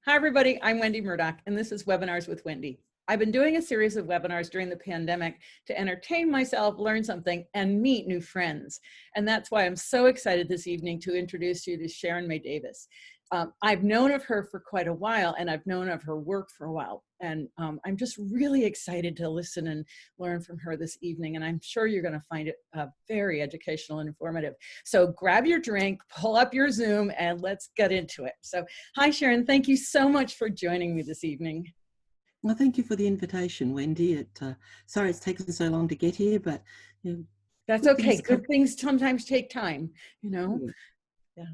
Hi, everybody. I'm Wendy Murdoch, and this is Webinars with Wendy. I've been doing a series of webinars during the pandemic to entertain myself, learn something, and meet new friends. And that's why I'm so excited this evening to introduce you to Sharon May Davis. I've known of her for quite a while, and I've known of her work for a while. And I'm just really excited to listen and learn from her this evening. And I'm sure you're going to find it very educational and informative. So grab your drink, pull up your Zoom, and let's get into it. So hi, Sharon. Thank you so much for joining me this evening. Well, thank you for the invitation, Wendy. Sorry it's taken so long to get here, but that's okay. Good things sometimes take time, you know. Yeah.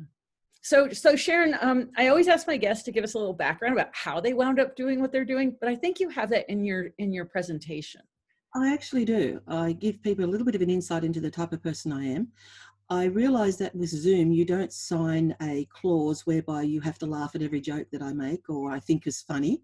So Sharon, I always ask my guests to give us a little background about how they wound up doing what they're doing, but I think you have that in your presentation. I actually do. I give people a little bit of an insight into the type of person I am. I realise that with Zoom, you don't sign a clause whereby you have to laugh at every joke that I make or I think is funny.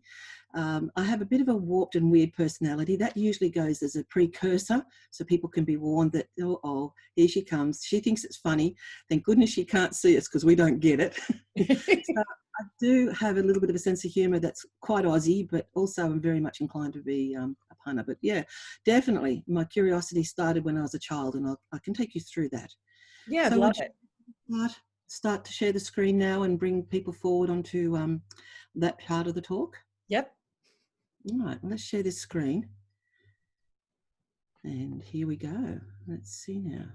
I have a bit of a warped and weird personality. That usually goes as a precursor, so people can be warned that, oh, here she comes. She thinks it's funny. Thank goodness she can't see us because we don't get it. So I do have a little bit of a sense of humour that's quite Aussie, but also I'm very much inclined to be a punner. But yeah, definitely my curiosity started when I was a child, and I can take you through that. Yeah, so I love it. Start to share the screen now and bring people forward onto that part of the talk? Yep. All right, let's share this screen. And here we go. Let's see now.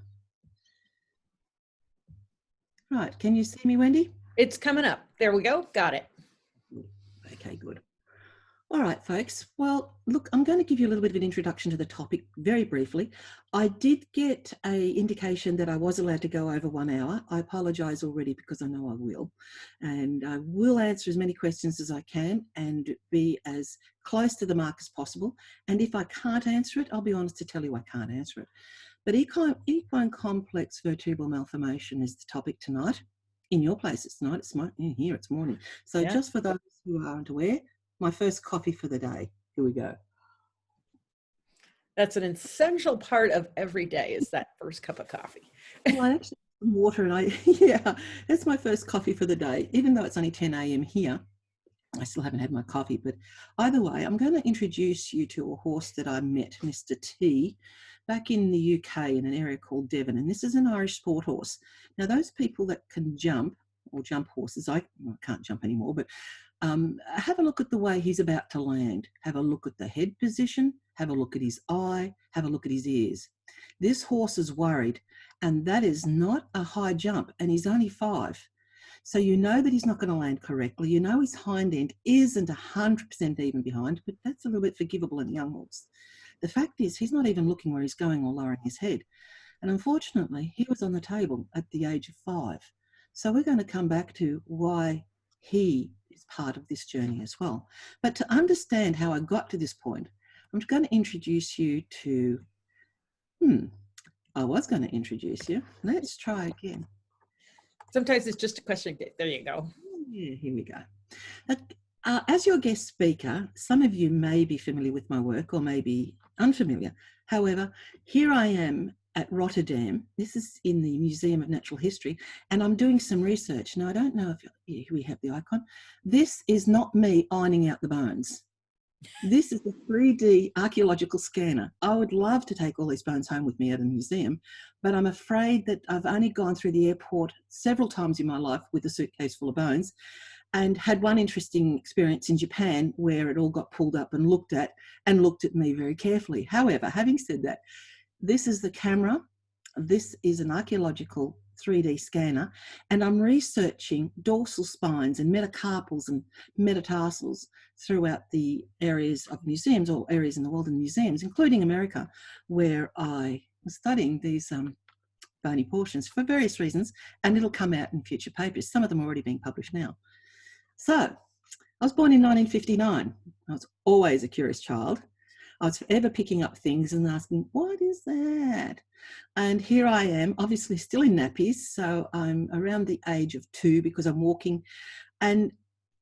Right, can you see me, Wendy? It's coming up. There we go. Got it. Okay, good. All right, folks. Well, look, I'm going to give you a little bit of an introduction to the topic very briefly. I did get an indication that I was allowed to go over 1 hour. I apologise already because I know I will. And I will answer as many questions as I can and be as close to the mark as possible. And if I can't answer it, I'll be honest to tell you I can't answer it. But equine complex vertebral malformation is the topic tonight. In your place, it's night. Here it's morning. So yeah. Just for those who aren't aware, my first coffee for the day. Here we go. That's an essential part of every day, is that first cup of coffee. Well, I actually have some water, and yeah, that's my first coffee for the day. Even though it's only 10 a.m. here, I still haven't had my coffee. But either way, I'm going to introduce you to a horse that I met, Mr. T, back in the UK in an area called Devon. And this is an Irish sport horse. Now, those people that can jump, or jump horses, I can't jump anymore, but have a look at the way he's about to land. Have a look at the head position, have a look at his eye, have a look at his ears. This horse is worried, and that is not a high jump, and he's only 5. So you know that he's not going to land correctly. You know his hind end isn't 100% even behind, but that's a little bit forgivable in a young horse. The fact is, he's not even looking where he's going or lowering his head. And unfortunately, he was on the table at the age of 5. So we're going to come back to why he is part of this journey as well. But to understand how I got to this point, I'm going to introduce you to, I was going to introduce you. Let's try again. Sometimes it's just a question. There you go. Yeah, here we go. As your guest speaker, some of you may be familiar with my work or may be unfamiliar. However, here I am at Rotterdam. This is in the Museum of Natural History, and I'm doing some research. Now, I don't know if we have the icon. This is not me ironing out the bones. This is a 3D archaeological scanner. I would love to take all these bones home with me at a museum, but I'm afraid that I've only gone through the airport several times in my life with a suitcase full of bones, and had one interesting experience in Japan where it all got pulled up and looked at me very carefully. However, having said that, this is the camera. This is an archaeological 3D scanner, and I'm researching dorsal spines and metacarpals and metatarsals throughout the areas of museums, or areas in the world in museums, including America, where I was studying these bony portions for various reasons, and it'll come out in future papers. Some of them are already being published now. So I was born in 1959. I was always a curious child. I was forever picking up things and asking, what is that? And here I am, obviously still in nappies. So I'm around the age of 2 because I'm walking. And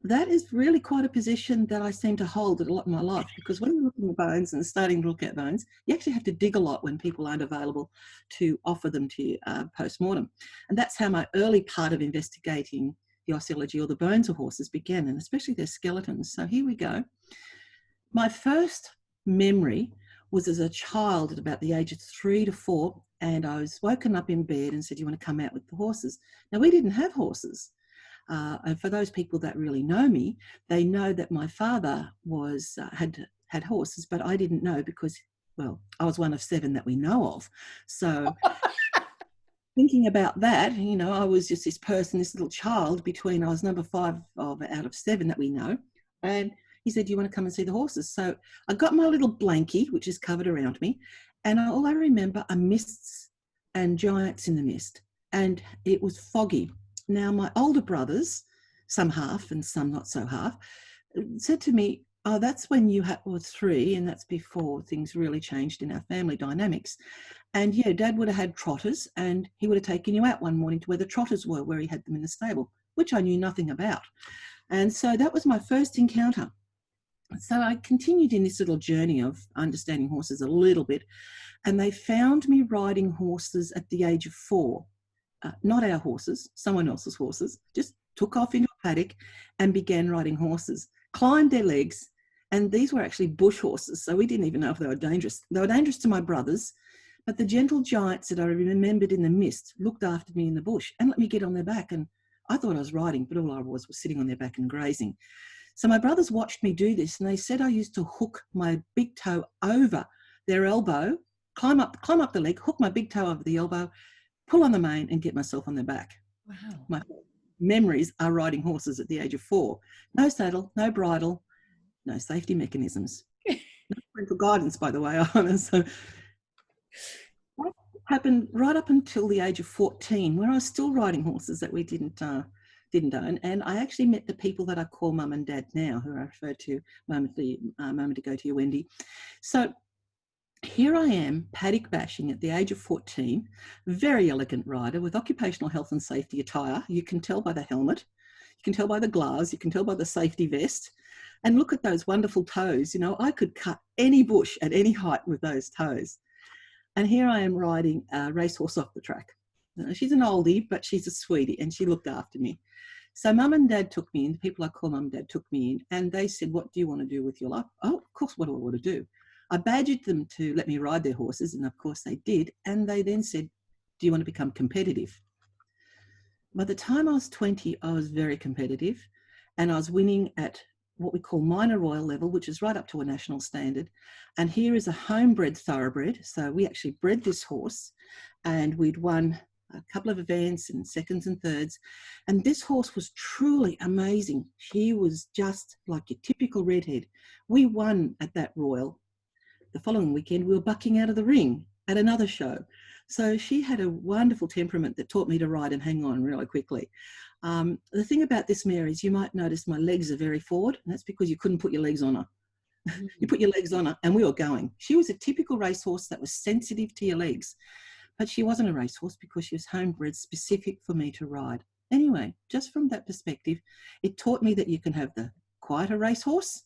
that is really quite a position that I seem to hold a lot in my life, because when you're looking at bones and starting to look at bones, you actually have to dig a lot when people aren't available to offer them to you post-mortem. And that's how my early part of investigating the osteology or the bones of horses began, and especially their skeletons. So here we go. My first memory was as a child at about the age of 3 to 4, and I was woken up in bed and said, "You want to come out with the horses?" Now, we didn't have horses. And for those people that really know me, they know that my father was had horses, but I didn't know because, well, I was one of 7 that we know of. So thinking about that, you know, I was just this person, this little child between, I was number 5 out of 7 that we know. And he said, "Do you want to come and see the horses?" So I got my little blankie, which is covered around me. And all I remember are mists and giants in the mist. And it was foggy. Now, my older brothers, some half and some not so half, said to me, "Oh, that's when you were 3, and that's before things really changed in our family dynamics. And yeah, Dad would have had trotters, and he would have taken you out one morning to where the trotters were, where he had them in the stable," which I knew nothing about. And so that was my first encounter. So I continued in this little journey of understanding horses a little bit, and they found me riding horses at the age of 4. Not our horses, someone else's horses, just took off into a paddock and began riding horses, climbed their legs, and these were actually bush horses, so we didn't even know if they were dangerous. They were dangerous to my brothers, but the gentle giants that I remembered in the mist looked after me in the bush and let me get on their back, and I thought I was riding, but all I was sitting on their back and grazing. So my brothers watched me do this, and they said I used to hook my big toe over their elbow, climb up the leg, hook my big toe over the elbow, pull on the mane and get myself on their back. Wow. My memories are riding horses at the age of 4. No saddle, no bridle, no safety mechanisms. No parental guidance, by the way. So that happened right up until the age of 14, where I was still riding horses that we didn't own. And I actually met the people that I call Mum and Dad now, who I referred to a moment ago to you, Wendy. So here I am, paddock bashing at the age of 14, very elegant rider with occupational health and safety attire. You can tell by the helmet, you can tell by the gloves, you can tell by the safety vest. And look at those wonderful toes. You know, I could cut any bush at any height with those toes. And here I am riding a racehorse off the track. She's an oldie, but she's a sweetie, and she looked after me. So Mum and Dad took me in, the people I call Mum and Dad took me in, and they said, "What do you want to do with your life?" "Oh, of course, what do I want to do?" I badgered them to let me ride their horses, and of course they did. And they then said, "Do you want to become competitive?" By the time I was 20, I was very competitive, and I was winning at what we call minor royal level, which is right up to a national standard. And here is a homebred thoroughbred. So we actually bred this horse, and we'd won a couple of events and seconds and thirds. And this horse was truly amazing. She was just like your typical redhead. We won at that royal. The following weekend, we were bucking out of the ring at another show. So she had a wonderful temperament that taught me to ride and hang on really quickly. The thing about this mare is you might notice my legs are very forward, and that's because you couldn't put your legs on her. You put your legs on her and we were going. She was a typical racehorse that was sensitive to your legs, but she wasn't a racehorse because she was homebred specific for me to ride. Anyway, just from that perspective, it taught me that you can have the quieter racehorse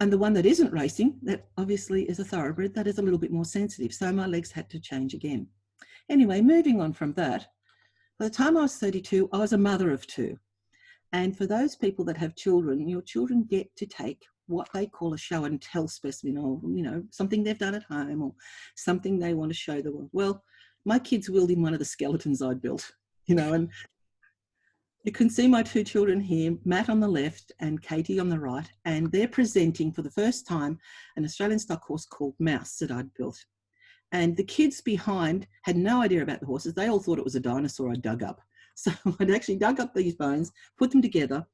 and the one that isn't racing, that obviously is a thoroughbred, that is a little bit more sensitive. So my legs had to change again. Anyway, moving on from that, by the time I was 32, I was a mother of 2. And for those people that have children, your children get to take what they call a show and tell specimen, or, you know, something they've done at home or something they want to show the world. Well, my kids wheeled in one of the skeletons I'd built, you know, and you can see my 2 children here, Matt on the left and Katie on the right, and they're presenting for the first time an Australian stock horse called Mouse that I'd built. And the kids behind had no idea about the horses. They all thought it was a dinosaur I dug up. So I'd actually dug up these bones, put them together,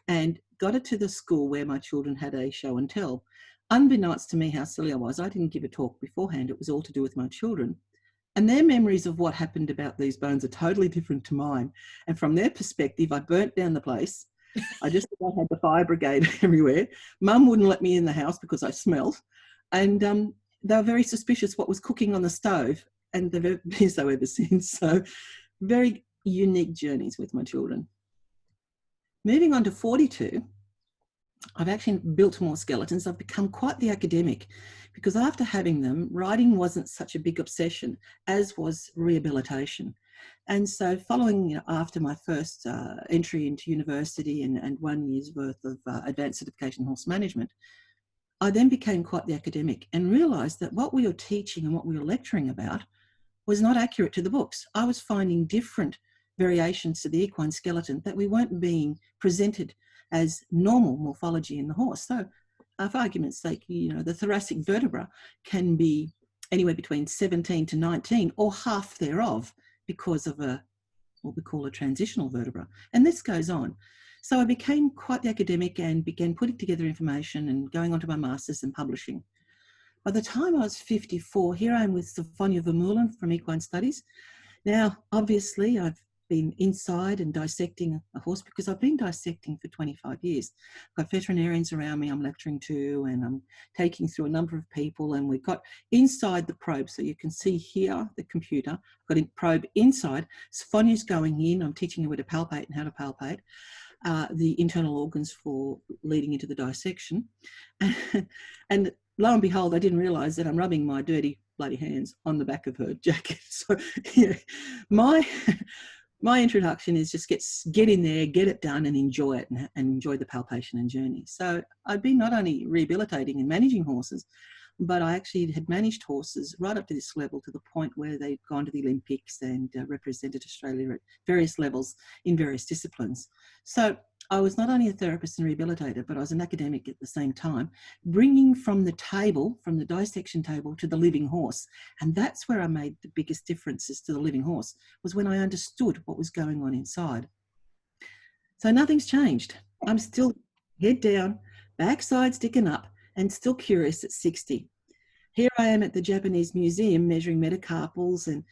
and got it to the school where my children had a show and tell. Unbeknownst to me how silly I was, I didn't give a talk beforehand. It was all to do with my children. And their memories of what happened about these bones are totally different to mine. And from their perspective, I burnt down the place. I just about had the fire brigade everywhere. Mum wouldn't let me in the house because I smelled. And they were very suspicious what was cooking on the stove. And they've been so ever since. So very unique journeys with my children. Moving on to 42, I've actually built more skeletons. I've become quite the academic because after having them, riding wasn't such a big obsession, as was rehabilitation. And so following after my first entry into university and 1 year's worth of advanced certification in horse management, I then became quite the academic and realised that what we were teaching and what we were lecturing about was not accurate to the books. I was finding different variations to the equine skeleton that we weren't being presented as normal morphology in the horse. So for argument's sake, the thoracic vertebra can be anywhere between 17 to 19 or half thereof because of what we call a transitional vertebra. And this goes on. So I became quite the academic and began putting together information and going on to my master's and publishing. By the time I was 54, here I am with Sophia Vermeulen from Equine Studies. Now, obviously, I've been inside and dissecting a horse because I've been dissecting for 25 years. I've got veterinarians around me I'm lecturing to, and I'm taking through a number of people, and we've got inside the probe. So you can see here the computer. I've got a probe inside. Sophia's going in. I'm teaching her where to palpate and how to palpate the internal organs for leading into the dissection. And lo and behold, I didn't realise that I'm rubbing my dirty bloody hands on the back of her jacket. So yeah, my introduction is just get in there, get it done, and enjoy it, and enjoy the palpation and journey. So I've been not only rehabilitating and managing horses, but I actually had managed horses right up to this level, to the point where they'd gone to the Olympics and represented Australia at various levels in various disciplines. So I was not only a therapist and rehabilitator, but I was an academic at the same time, bringing from the table, from the dissection table, to the living horse. And that's where I made the biggest differences to the living horse, was when I understood what was going on inside. So nothing's changed. I'm still head down, backside sticking up, and still curious at 60. Here I am at the Japanese Museum measuring metacarpals, and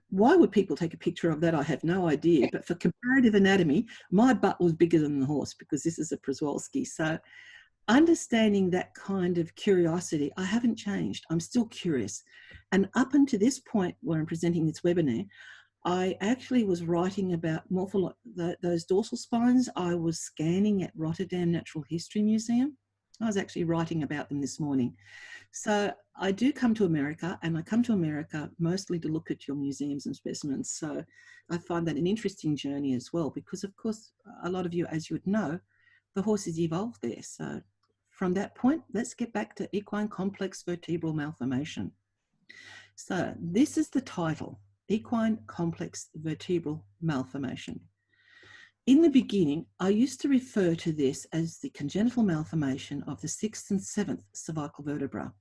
why would people take a picture of that? I have no idea. But for comparative anatomy, my butt was bigger than the horse because this is a Przewalski. So understanding that kind of curiosity, I haven't changed. I'm still curious. And up until this point where I'm presenting this webinar, I actually was writing about those dorsal spines. I was scanning at Rotterdam Natural History Museum. I was actually writing about them this morning. So I do come to America, and I come to America mostly to look at your museums and specimens. So I find that an interesting journey as well, because of course, a lot of you, as you would know, the horses evolved there. So from that point, let's get back to equine complex vertebral malformation. So this is the title, Equine Complex Vertebral Malformation. In the beginning, I used to refer to this as the congenital malformation of the 6th and 7th cervical vertebra.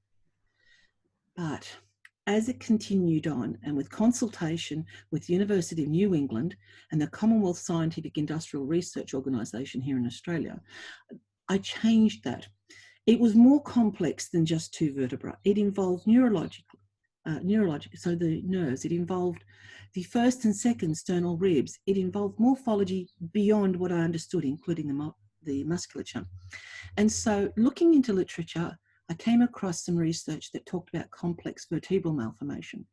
But as it continued on, and with consultation with the University of New England and the Commonwealth Scientific Industrial Research Organisation here in Australia, I changed that. It was more complex than just two vertebrae. It involved neurological, so the nerves. It involved the first and second sternal ribs. It involved morphology beyond what I understood, including the musculature. And so looking into literature, I came across some research that talked about complex vertebral malformation.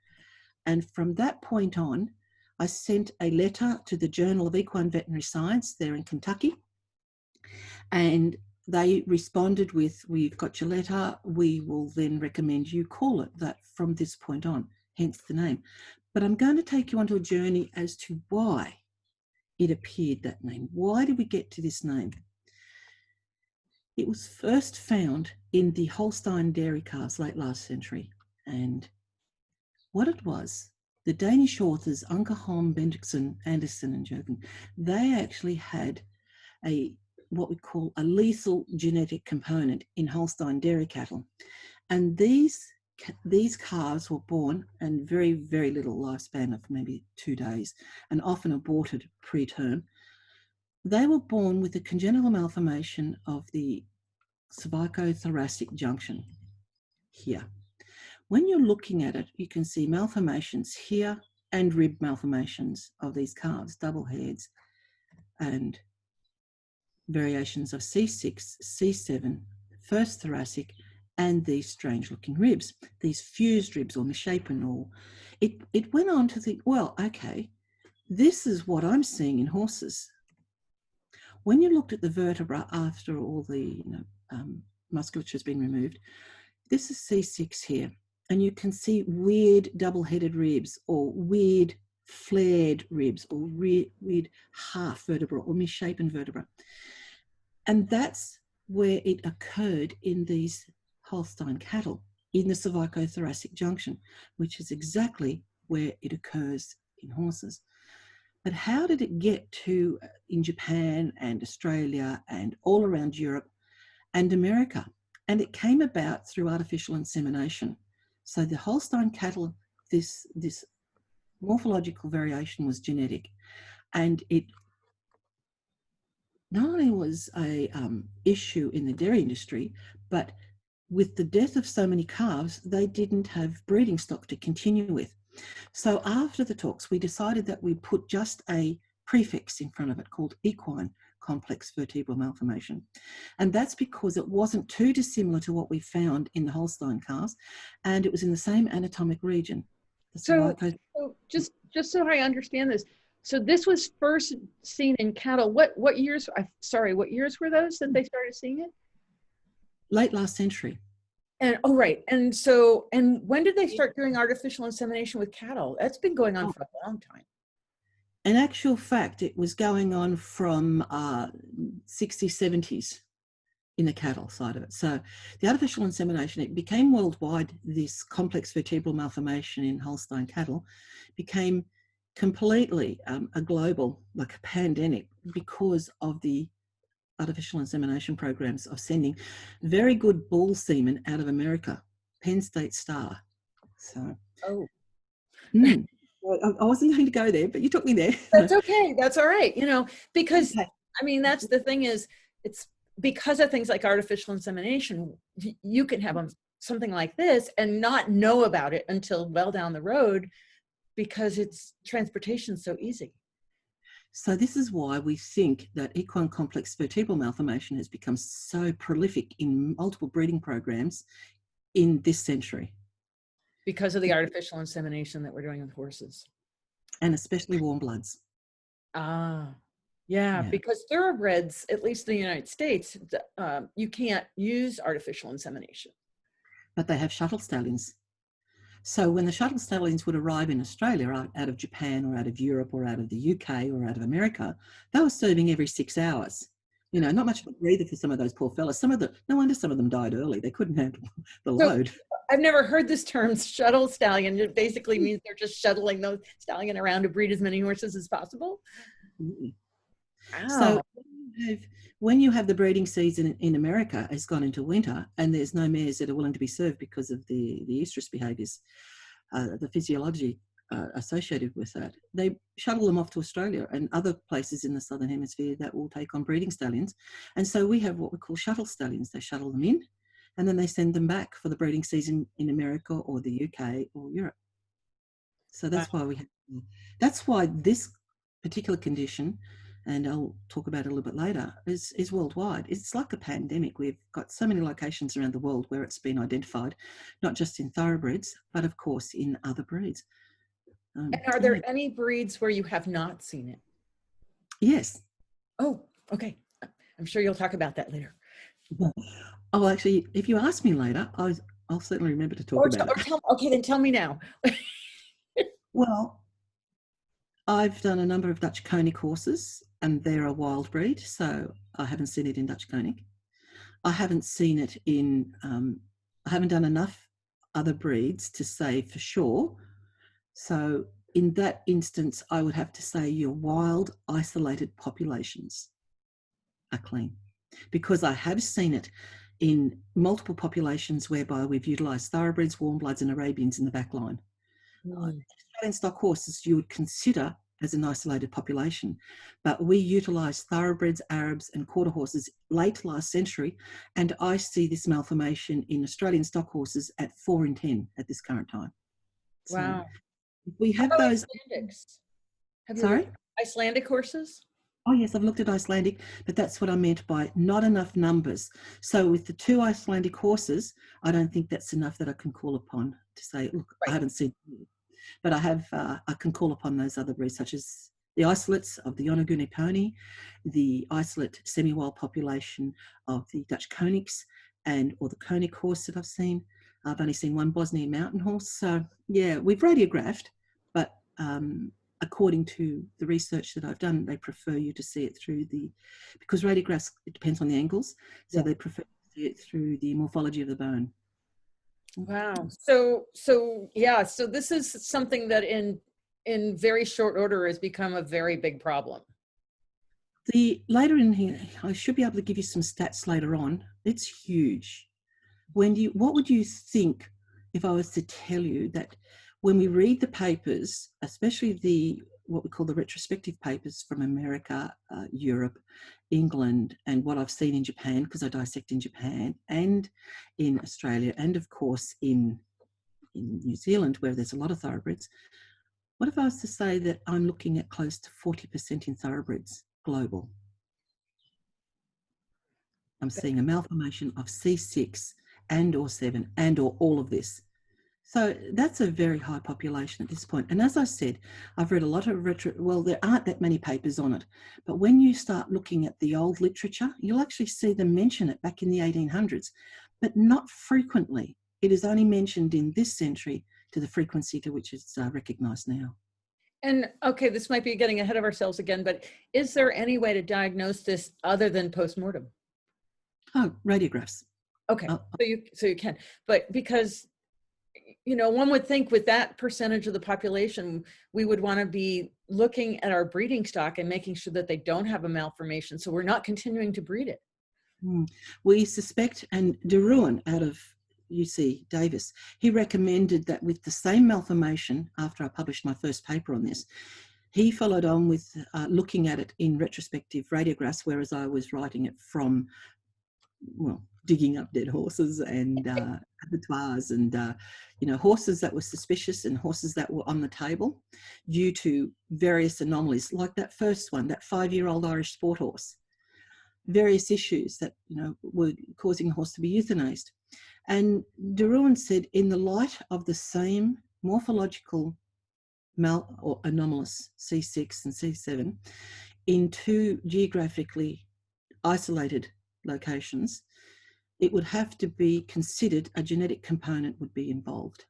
And from that point on, I sent a letter to the Journal of Equine Veterinary Science there in Kentucky. And they responded with, we've got your letter, we will then recommend you call it that from this point on, hence the name. But I'm going to take you onto a journey as to why it appeared that name. Why did we get to this name? It was first found in the Holstein dairy calves late last century. And what it was, the Danish authors Anke Holm, Bendiksen, Anderson and Jürgen, they actually had what we call a lethal genetic component in Holstein dairy cattle. And these calves were born and very, very little lifespan of maybe 2 days, and often aborted preterm. They were born with a congenital malformation of the cervicothoracic junction here. When you're looking at it, you can see malformations here and rib malformations of these calves, double heads, and variations of C6, C7, first thoracic, and these strange looking ribs, these fused ribs or misshapen, or it went on to think, well, okay, this is what I'm seeing in horses. When you looked at the vertebra after all the musculature has been removed, this is C6 here, and you can see weird double-headed ribs or weird flared ribs or weird half vertebra or misshapen vertebra. And that's where it occurred in these Holstein cattle in the cervicothoracic junction, which is exactly where it occurs in horses. But how did it get to in Japan and Australia and all around Europe and America? And it came about through artificial insemination. So the Holstein cattle, this morphological variation was genetic, and it not only was a issue in the dairy industry, but with the death of so many calves, they didn't have breeding stock to continue with. So after the talks, we decided that we'd put just a prefix in front of it called Equine complex vertebral malformation. And that's because it wasn't too dissimilar to what we found in the Holstein calves, and it was in the same anatomic region. So just so I understand this, so this was first seen in cattle. What years? What years were those that they started seeing it? Late last century. And oh, right. And so, and when did they start doing artificial insemination with cattle? That's been going on for a long time. In actual fact, it was going on from 60s, 70s in the cattle side of it. So the artificial insemination, it became worldwide, this complex vertebral malformation in Holstein cattle became completely a global, like a pandemic, because of the artificial insemination programs of sending very good bull semen out of America, Penn State Star. So, I wasn't going to go there, but you took me there. That's okay. That's all right. You know, because I mean, that's the thing is, it's because of things like artificial insemination, you can have something like this and not know about it until well down the road because it's transportation so easy. So this is why we think that equine complex vertebral malformation has become so prolific in multiple breeding programs in this century. Because of the artificial insemination that we're doing with horses. And especially Warmbloods. Yeah, because thoroughbreds, at least in the United States, you can't use artificial insemination. But they have shuttle stallions. So when the shuttle stallions would arrive in Australia out of Japan or out of Europe or out of the UK or out of America, they were serving every 6 hours. You know, not much of a breather for some of those poor fellas. No wonder some of them died early. They couldn't handle the load. I've never heard this term, shuttle stallion. It basically means they're just shuttling those stallion around to breed as many horses as possible. Wow. So when you have the breeding season in America has gone into winter and there's no mares that are willing to be served because of the estrus behaviours, the physiology associated with that, they shuttle them off to Australia and other places in the Southern Hemisphere that will take on breeding stallions. And so we have what we call shuttle stallions. They shuttle them in and then they send them back for the breeding season in America or the UK or Europe. So that's why that's why this particular condition, and I'll talk about it a little bit later, is worldwide. It's like a pandemic. We've got so many locations around the world where it's been identified, not just in thoroughbreds, but of course in other breeds. And are there any breeds where you have not seen it? Yes. Oh, okay. I'm sure you'll talk about that later. Oh, actually, if you ask me later, I'll certainly remember to talk about it. Okay, then tell me now. Well, I've done a number of Dutch Konig horses, and they're a wild breed, so I haven't seen it in Dutch Konig. I haven't seen it in, I haven't done enough other breeds to say for sure. So in that instance, I would have to say your wild, isolated populations are clean, because I have seen it in multiple populations whereby we've utilised thoroughbreds, warmbloods and Arabians in the back line. Australian stock horses you would consider as an isolated population, but we utilised thoroughbreds, Arabs and quarter horses late last century, and I see this malformation in Australian stock horses at 4 in 10 at this current time. Wow. So we have those. Icelandics? Sorry? Icelandic horses? Oh yes, I've looked at Icelandic, but that's what I meant by not enough numbers. So with the 2 Icelandic horses, I don't think that's enough that I can call upon to say, look, I haven't seen it. But I can call upon those other breeds, such as the isolates of the Yonaguni pony, the isolate semi-wild population of the Dutch Konigs, or the Konig horse that I've seen. I've only seen one Bosnian mountain horse. So yeah, we've radiographed, but I according to the research that I've done, they prefer you to see it through because radiographs, it depends on the angles, so they prefer to see it through the morphology of the bone. Wow. So yeah, so this is something that in very short order has become a very big problem. Later in here, I should be able to give you some stats later on. It's huge. Wendy, what would you think if I was to tell you that when we read the papers, especially what we call the retrospective papers from America, Europe, England, and what I've seen in Japan, because I dissect in Japan and in Australia, and of course in New Zealand, where there's a lot of thoroughbreds, what if I was to say that I'm looking at close to 40% in thoroughbreds global? I'm seeing a malformation of C6 and or 7 and or all of this. So that's a very high population at this point. And as I said, I've read a lot of there aren't that many papers on it, but when you start looking at the old literature, you'll actually see them mention it back in the 1800s, but not frequently. It is only mentioned in this century to the frequency to which it's recognised now. And okay, this might be getting ahead of ourselves again, but is there any way to diagnose this other than postmortem? Oh, radiographs. Okay, so you can, but because, you know, one would think with that percentage of the population, we would want to be looking at our breeding stock and making sure that they don't have a malformation, so we're not continuing to breed it. We suspect, and De Ruin out of UC Davis, he recommended that with the same malformation, after I published my first paper on this, he followed on with looking at it in retrospective radiographs, whereas I was writing it from, well, digging up dead horses and abattoirs and, you know, horses that were suspicious and horses that were on the table due to various anomalies, like that first one, that 5-year-old Irish sport horse. Various issues that, you know, were causing the horse to be euthanized. And De Ruin said, in the light of the same morphological or anomalous C6 and C7 in two geographically isolated locations, it would have to be considered a genetic component would be involved.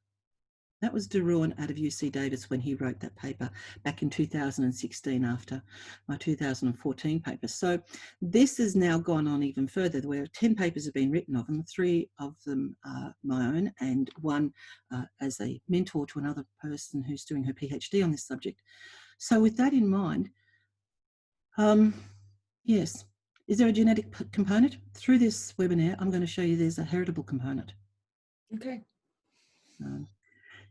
That was De Ruin out of UC Davis when he wrote that paper back in 2016 after my 2014 paper. So this has now gone on even further, where 10 papers have been written of them, 3 of them are my own and 1 as a mentor to another person who's doing her PhD on this subject. So with that in mind, yes, is there a genetic component? Through this webinar, I'm going to show you there's a heritable component. Okay.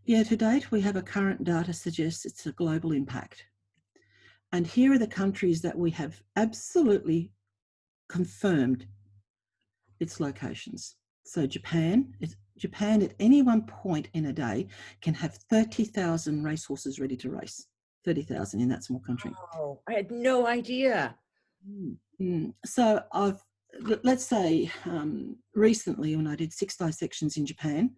Yeah, to date, we have a current data suggests it's a global impact. And here are the countries that we have absolutely confirmed its locations. So Japan at any one point in a day can have 30,000 racehorses ready to race. 30,000 in that small country. Oh, I had no idea. So let's say recently when I did 6 dissections in Japan,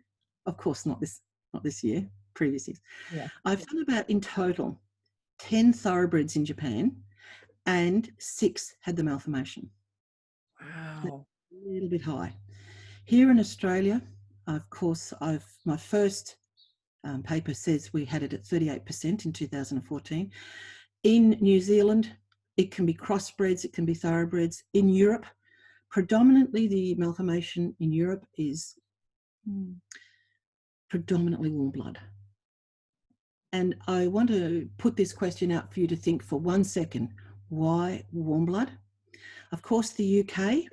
of course not this year, previous years, yeah. I've done about in total 10 thoroughbreds in Japan and 6 had the malformation. Wow. That's a little bit high. Here in Australia, of course, my first paper says we had it at 38% in 2014. In New Zealand, it can be crossbreds, it can be thoroughbreds. In Europe, predominantly the malformation in Europe is predominantly warm blood. And I want to put this question out for you to think for 1 second. Why warm blood? Of course, the UK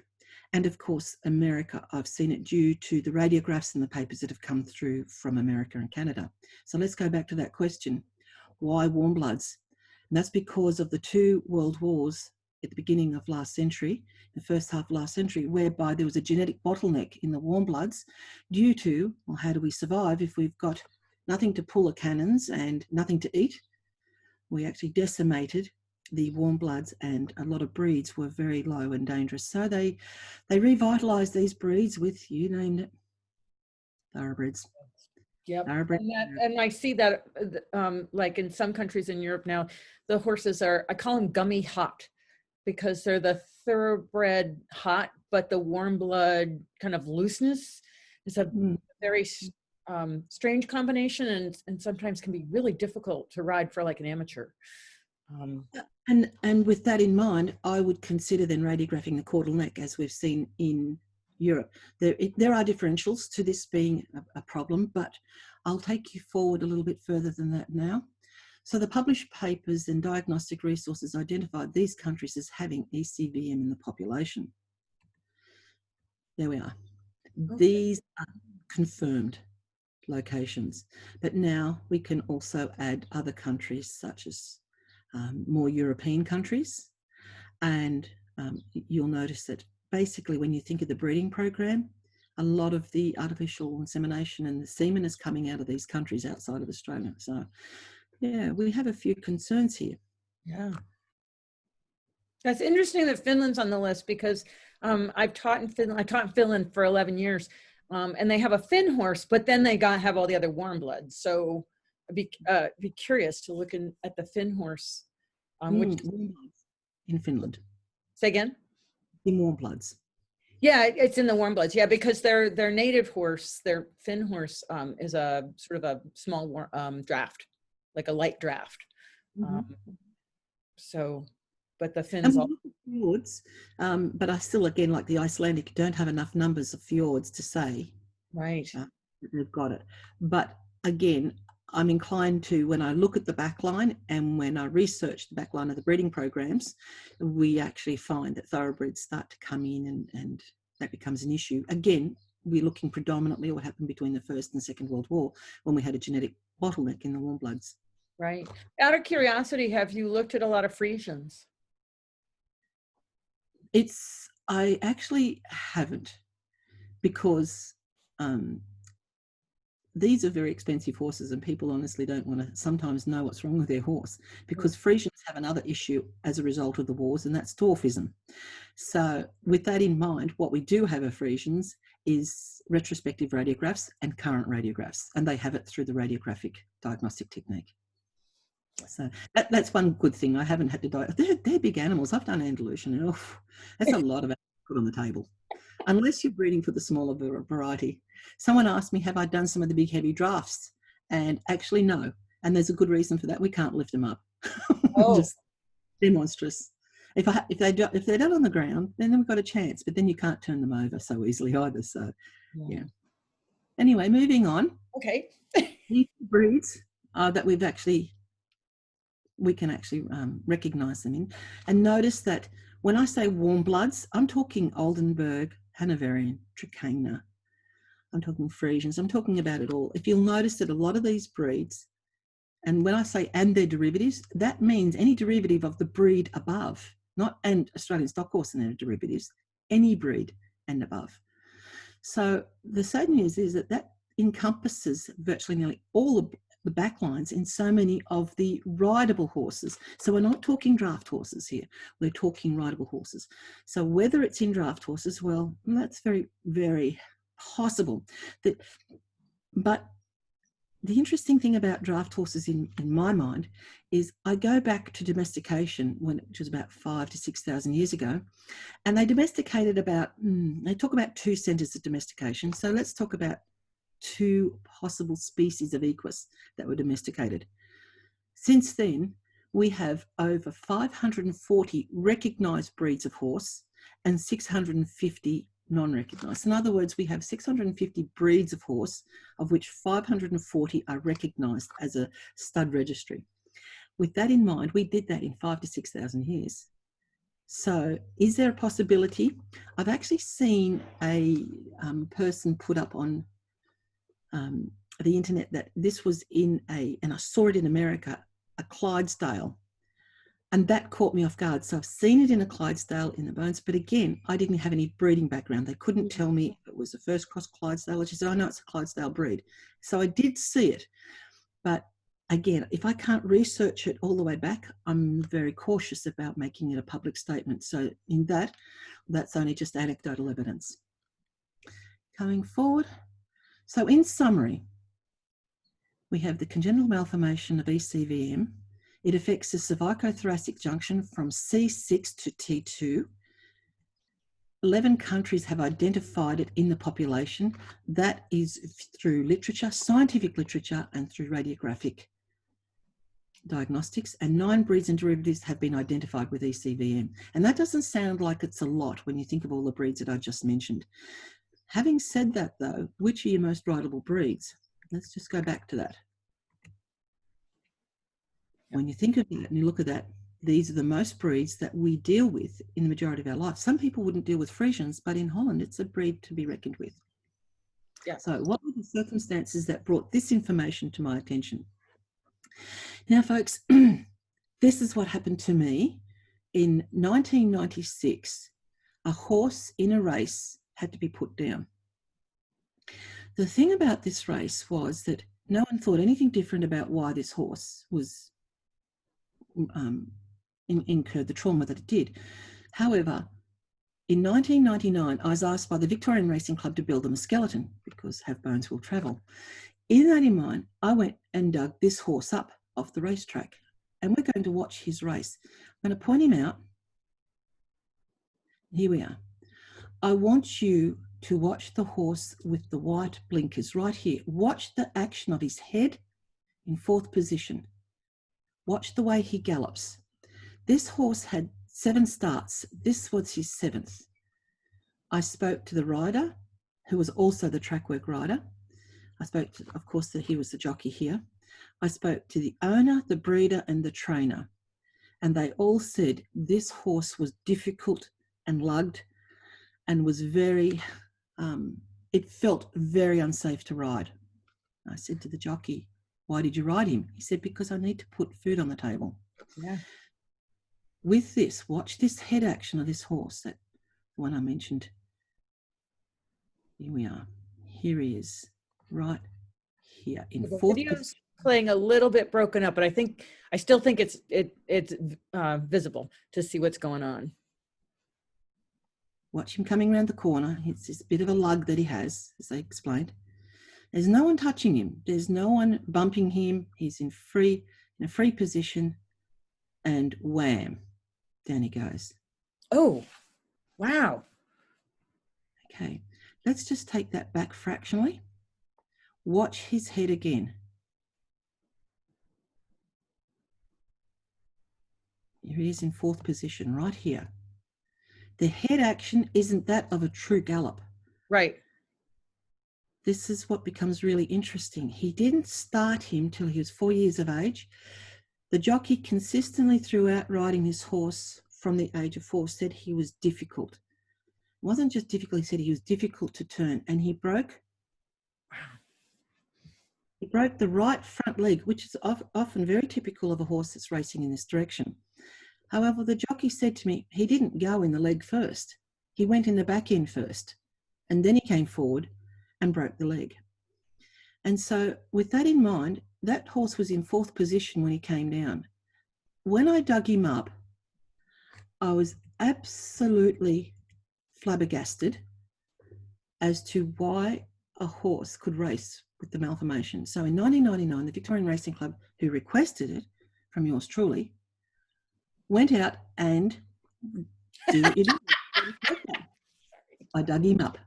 and of course, America, I've seen it due to the radiographs and the papers that have come through from America and Canada. So let's go back to that question. Why warm bloods? And that's because of the 2 world wars at the beginning of last century, the first half of last century, whereby there was a genetic bottleneck in the warm bloods due to, well, how do we survive if we've got nothing to pull the cannons and nothing to eat? We actually decimated the warm bloods and a lot of breeds were very low and dangerous. So they revitalized these breeds with, you named it, thoroughbreds. Yep. And I see that like in some countries in Europe now, the horses are, I call them gummy hot because they're the thoroughbred hot, but the warm blood kind of looseness is a very strange combination, and sometimes can be really difficult to ride for like an amateur. And with that in mind, I would consider then radiographing the caudal neck, as we've seen in Europe. There are differentials to this being a problem, but I'll take you forward a little bit further than that now. So the published papers and diagnostic resources identified these countries as having ECVM in the population. There we are. Okay. These are confirmed locations, but now we can also add other countries such as more European countries, and you'll notice that basically when you think of the breeding program, a lot of the artificial insemination and the semen is coming out of these countries outside of Australia. So yeah, we have a few concerns here. Yeah, that's interesting that Finland's on the list, because I've taught in Finland. I taught in Finland for 11 years, and they have a Finn horse, but then they have all the other Warmbloods. So I'd be curious to look at the Finn horse. Which in Finland. Say again? In Warmbloods. Yeah, it's in the Warmbloods. Yeah, because their native horse, their Finn horse, is a sort of a small draft, like a light draft. So, but the Finns all fjords, but I still, again, like the Icelandic, don't have enough numbers of fjords to say right that they've got it. But again, I'm inclined to, when I look at the backline and when I research the backline of the breeding programs, we actually find that thoroughbreds start to come in, and that becomes an issue. Again, we're looking predominantly at what happened between the First and Second World War, when we had a genetic bottleneck in the Warmbloods. Right. Out of curiosity, have you looked at a lot of Friesians? I actually haven't, because these are very expensive horses, and people honestly don't want to sometimes know what's wrong with their horse, because Friesians have another issue as a result of the wars, and that's dwarfism. So with that in mind, what we do have of Friesians is retrospective radiographs and current radiographs, and they have it through the radiographic diagnostic technique. So that's one good thing. I haven't had to they're big animals. I've done Andalusian, and that's a lot of put on the table, unless you're breeding for the smaller variety. Someone asked me, have I done some of the big heavy drafts? And actually no, and there's a good reason for that. We can't lift them up. Just, they're monstrous. If they're done on the ground, then we've got a chance, but then you can't turn them over so easily either. So yeah. Anyway, moving on. Okay. These breeds that we can actually recognize them in. And notice that when I say Warmbloods, I'm talking Oldenburg, Hanoverian, Trakehner, I'm talking Friesians, I'm talking about it all. If you'll notice that a lot of these breeds, and when I say and their derivatives, that means any derivative of the breed above, not and Australian stock horse and their derivatives, any breed and above. So the sad news is that encompasses virtually nearly all of the backlines in so many of the rideable horses. So we're not talking draft horses here, we're talking rideable horses. So whether it's in draft horses, well, that's very, very possible. But the interesting thing about draft horses in my mind is I go back to domestication, which was about 5,000 to 6,000 years ago, and they domesticated they talk about 2 centres of domestication. So let's talk about 2 possible species of equus that were domesticated. Since then, we have over 540 recognised breeds of horse and 650 non-recognised. In other words, we have 650 breeds of horse, of which 540 are recognised as a stud registry. With that in mind, we did that in 5,000 to 6,000 years. So is there a possibility? I've actually seen a person put up on the internet that this was and I saw it in America, a Clydesdale, and that caught me off guard. So I've seen it in a Clydesdale in the bones, but again, I didn't have any breeding background. They couldn't tell me if it was a first cross Clydesdale. She said, oh no, it's a Clydesdale breed. So I did see it, but again, if I can't research it all the way back, I'm very cautious about making it a public statement. So in that's only just anecdotal evidence. Coming forward. So in summary, we have the congenital malformation of ECVM. It affects the cervicothoracic junction from C6 to T2. 11 countries have identified it in the population. That is through literature, scientific literature, and through radiographic diagnostics, and 9 breeds and derivatives have been identified with ECVM. And that doesn't sound like it's a lot when you think of all the breeds that I just mentioned. Having said that though, which are your most rideable breeds? Let's just go back to that. When you think of that and you look at that, these are the most breeds that we deal with in the majority of our life. Some people wouldn't deal with Friesians, but in Holland, it's a breed to be reckoned with. Yeah. So what were the circumstances that brought this information to my attention? Now, folks, this is what happened to me. In 1996, a horse in a race had to be put down. The thing about this race was that no one thought anything different about why this horse was incurred the trauma that it did. However, in 1999, I was asked by the Victorian Racing Club to build them a skeleton because have bones will travel. In that in mind, I went and dug this horse up off the racetrack, and we're going to watch his race. I'm going to point him out. Here we are. I want you to watch the horse with the white blinkers right here. Watch the action of his head in 4th position. Watch the way he gallops. This horse had 7 starts. This was his 7th. I spoke to the rider, who was also the track work rider. I spoke to, of course, that he was the jockey here. I spoke to the owner, the breeder, and the trainer. And they all said this horse was difficult and lugged and was very, it felt very unsafe to ride. I said to the jockey, "Why did you ride him?" He said, "Because I need to put food on the table." Yeah. With this, watch this head action of this horse, that one I mentioned. Here we are. Here he is, right here in The 4th video's position. playing a little bit broken up, but I still think it's visible to see what's going on. Watch him coming around the corner. It's this bit of a lug that he has, as I explained. There's no one touching him. There's no one bumping him. He's in a free position, and wham, down he goes. Oh, wow. Okay, let's just take that back fractionally. Watch his head again. Here he is in 4th position, right here. The head action isn't that of a true gallop. Right. This is what becomes really interesting. He didn't start him till he was 4 years of age. The jockey consistently throughout riding this horse from the age of 4 said he was difficult. It wasn't just difficult, he said he was difficult to turn, and he broke the right front leg, which is often very typical of a horse that's racing in this direction. However, the jockey said to me, he didn't go in the leg first. He went in the back end first, and then he came forward and broke the leg. And so with that in mind, that horse was in 4th position when he came down. When I dug him up, I was absolutely flabbergasted as to why a horse could race with the malformation. So in 1999, the Victorian Racing Club, who requested it from yours truly, went out and do what you do. I dug him up.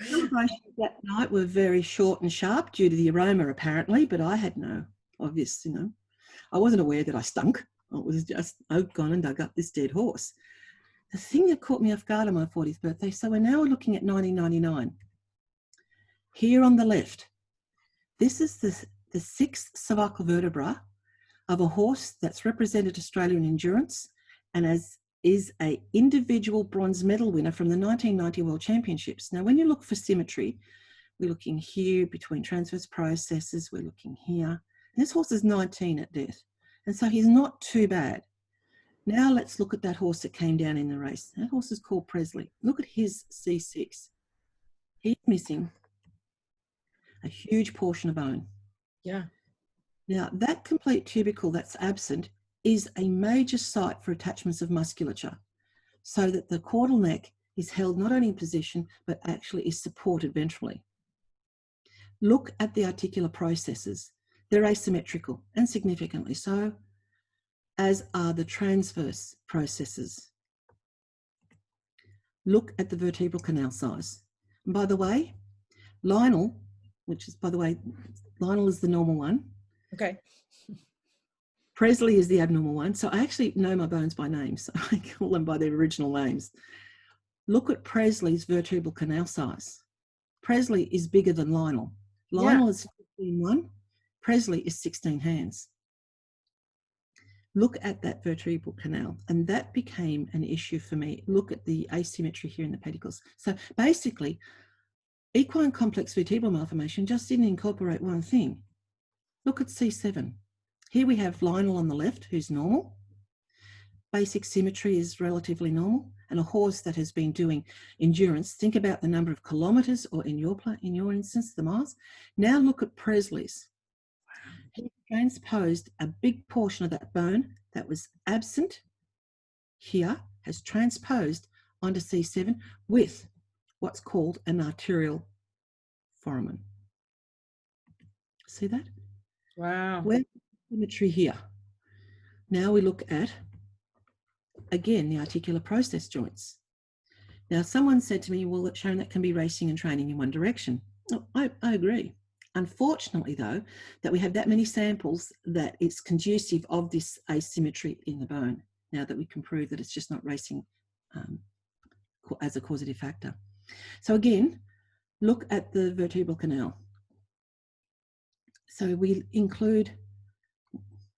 Celebrations that night were very short and sharp due to the aroma, apparently, but I had no obvious, I wasn't aware that I stunk. It was just, I'd gone and dug up this dead horse. The thing that caught me off guard on my 40th birthday, so we're now looking at 1999. Here on the left, this is the 6th cervical vertebra of a horse that's represented Australia in endurance and is an individual bronze medal winner from the 1990 World Championships. Now, when you look for symmetry, we're looking here between transverse processes, we're looking here. And this horse is 19 at death, and so he's not too bad. Now let's look at that horse that came down in the race. That horse is called Presley. Look at his C6. He's missing a huge portion of bone. Yeah. Now, that complete tubercle that's absent is a major site for attachments of musculature, so that the caudal neck is held not only in position, but actually is supported ventrally. Look at the articular processes. They're asymmetrical, and significantly so, as are the transverse processes. look at the vertebral canal size. And by the way, Lionel, which is, by the way, Lionel is the normal one. Okay. Presley is the abnormal one. So I actually know my bones by name, so I call them by their original names. Look at Presley's vertebral canal size. Presley is bigger than Lionel. Lionel is 15.1. Presley is 16 hands. Look at that vertebral canal, and that became an issue for me. Look at the asymmetry here in the pedicles. So basically, equine complex vertebral malformation just didn't incorporate one thing. Look at C7. Here we have Lionel on the left, who's normal. Basic symmetry is relatively normal. And a horse that has been doing endurance, think about the number of kilometres, or in your instance, the miles. Now look at Presley's. He transposed a big portion of that bone that was absent here, has transposed onto C7 with what's called an arterial foramen. See that? Wow. Where's the symmetry here? Now we look at, again, the articular process joints. Now, someone said to me, well, Sharon, that can be racing and training in one direction. Oh, I agree. Unfortunately, though, that we have that many samples that it's conducive of this asymmetry in the bone, now that we can prove that it's just not racing as a causative factor. So again, look at the vertebral canal. So we include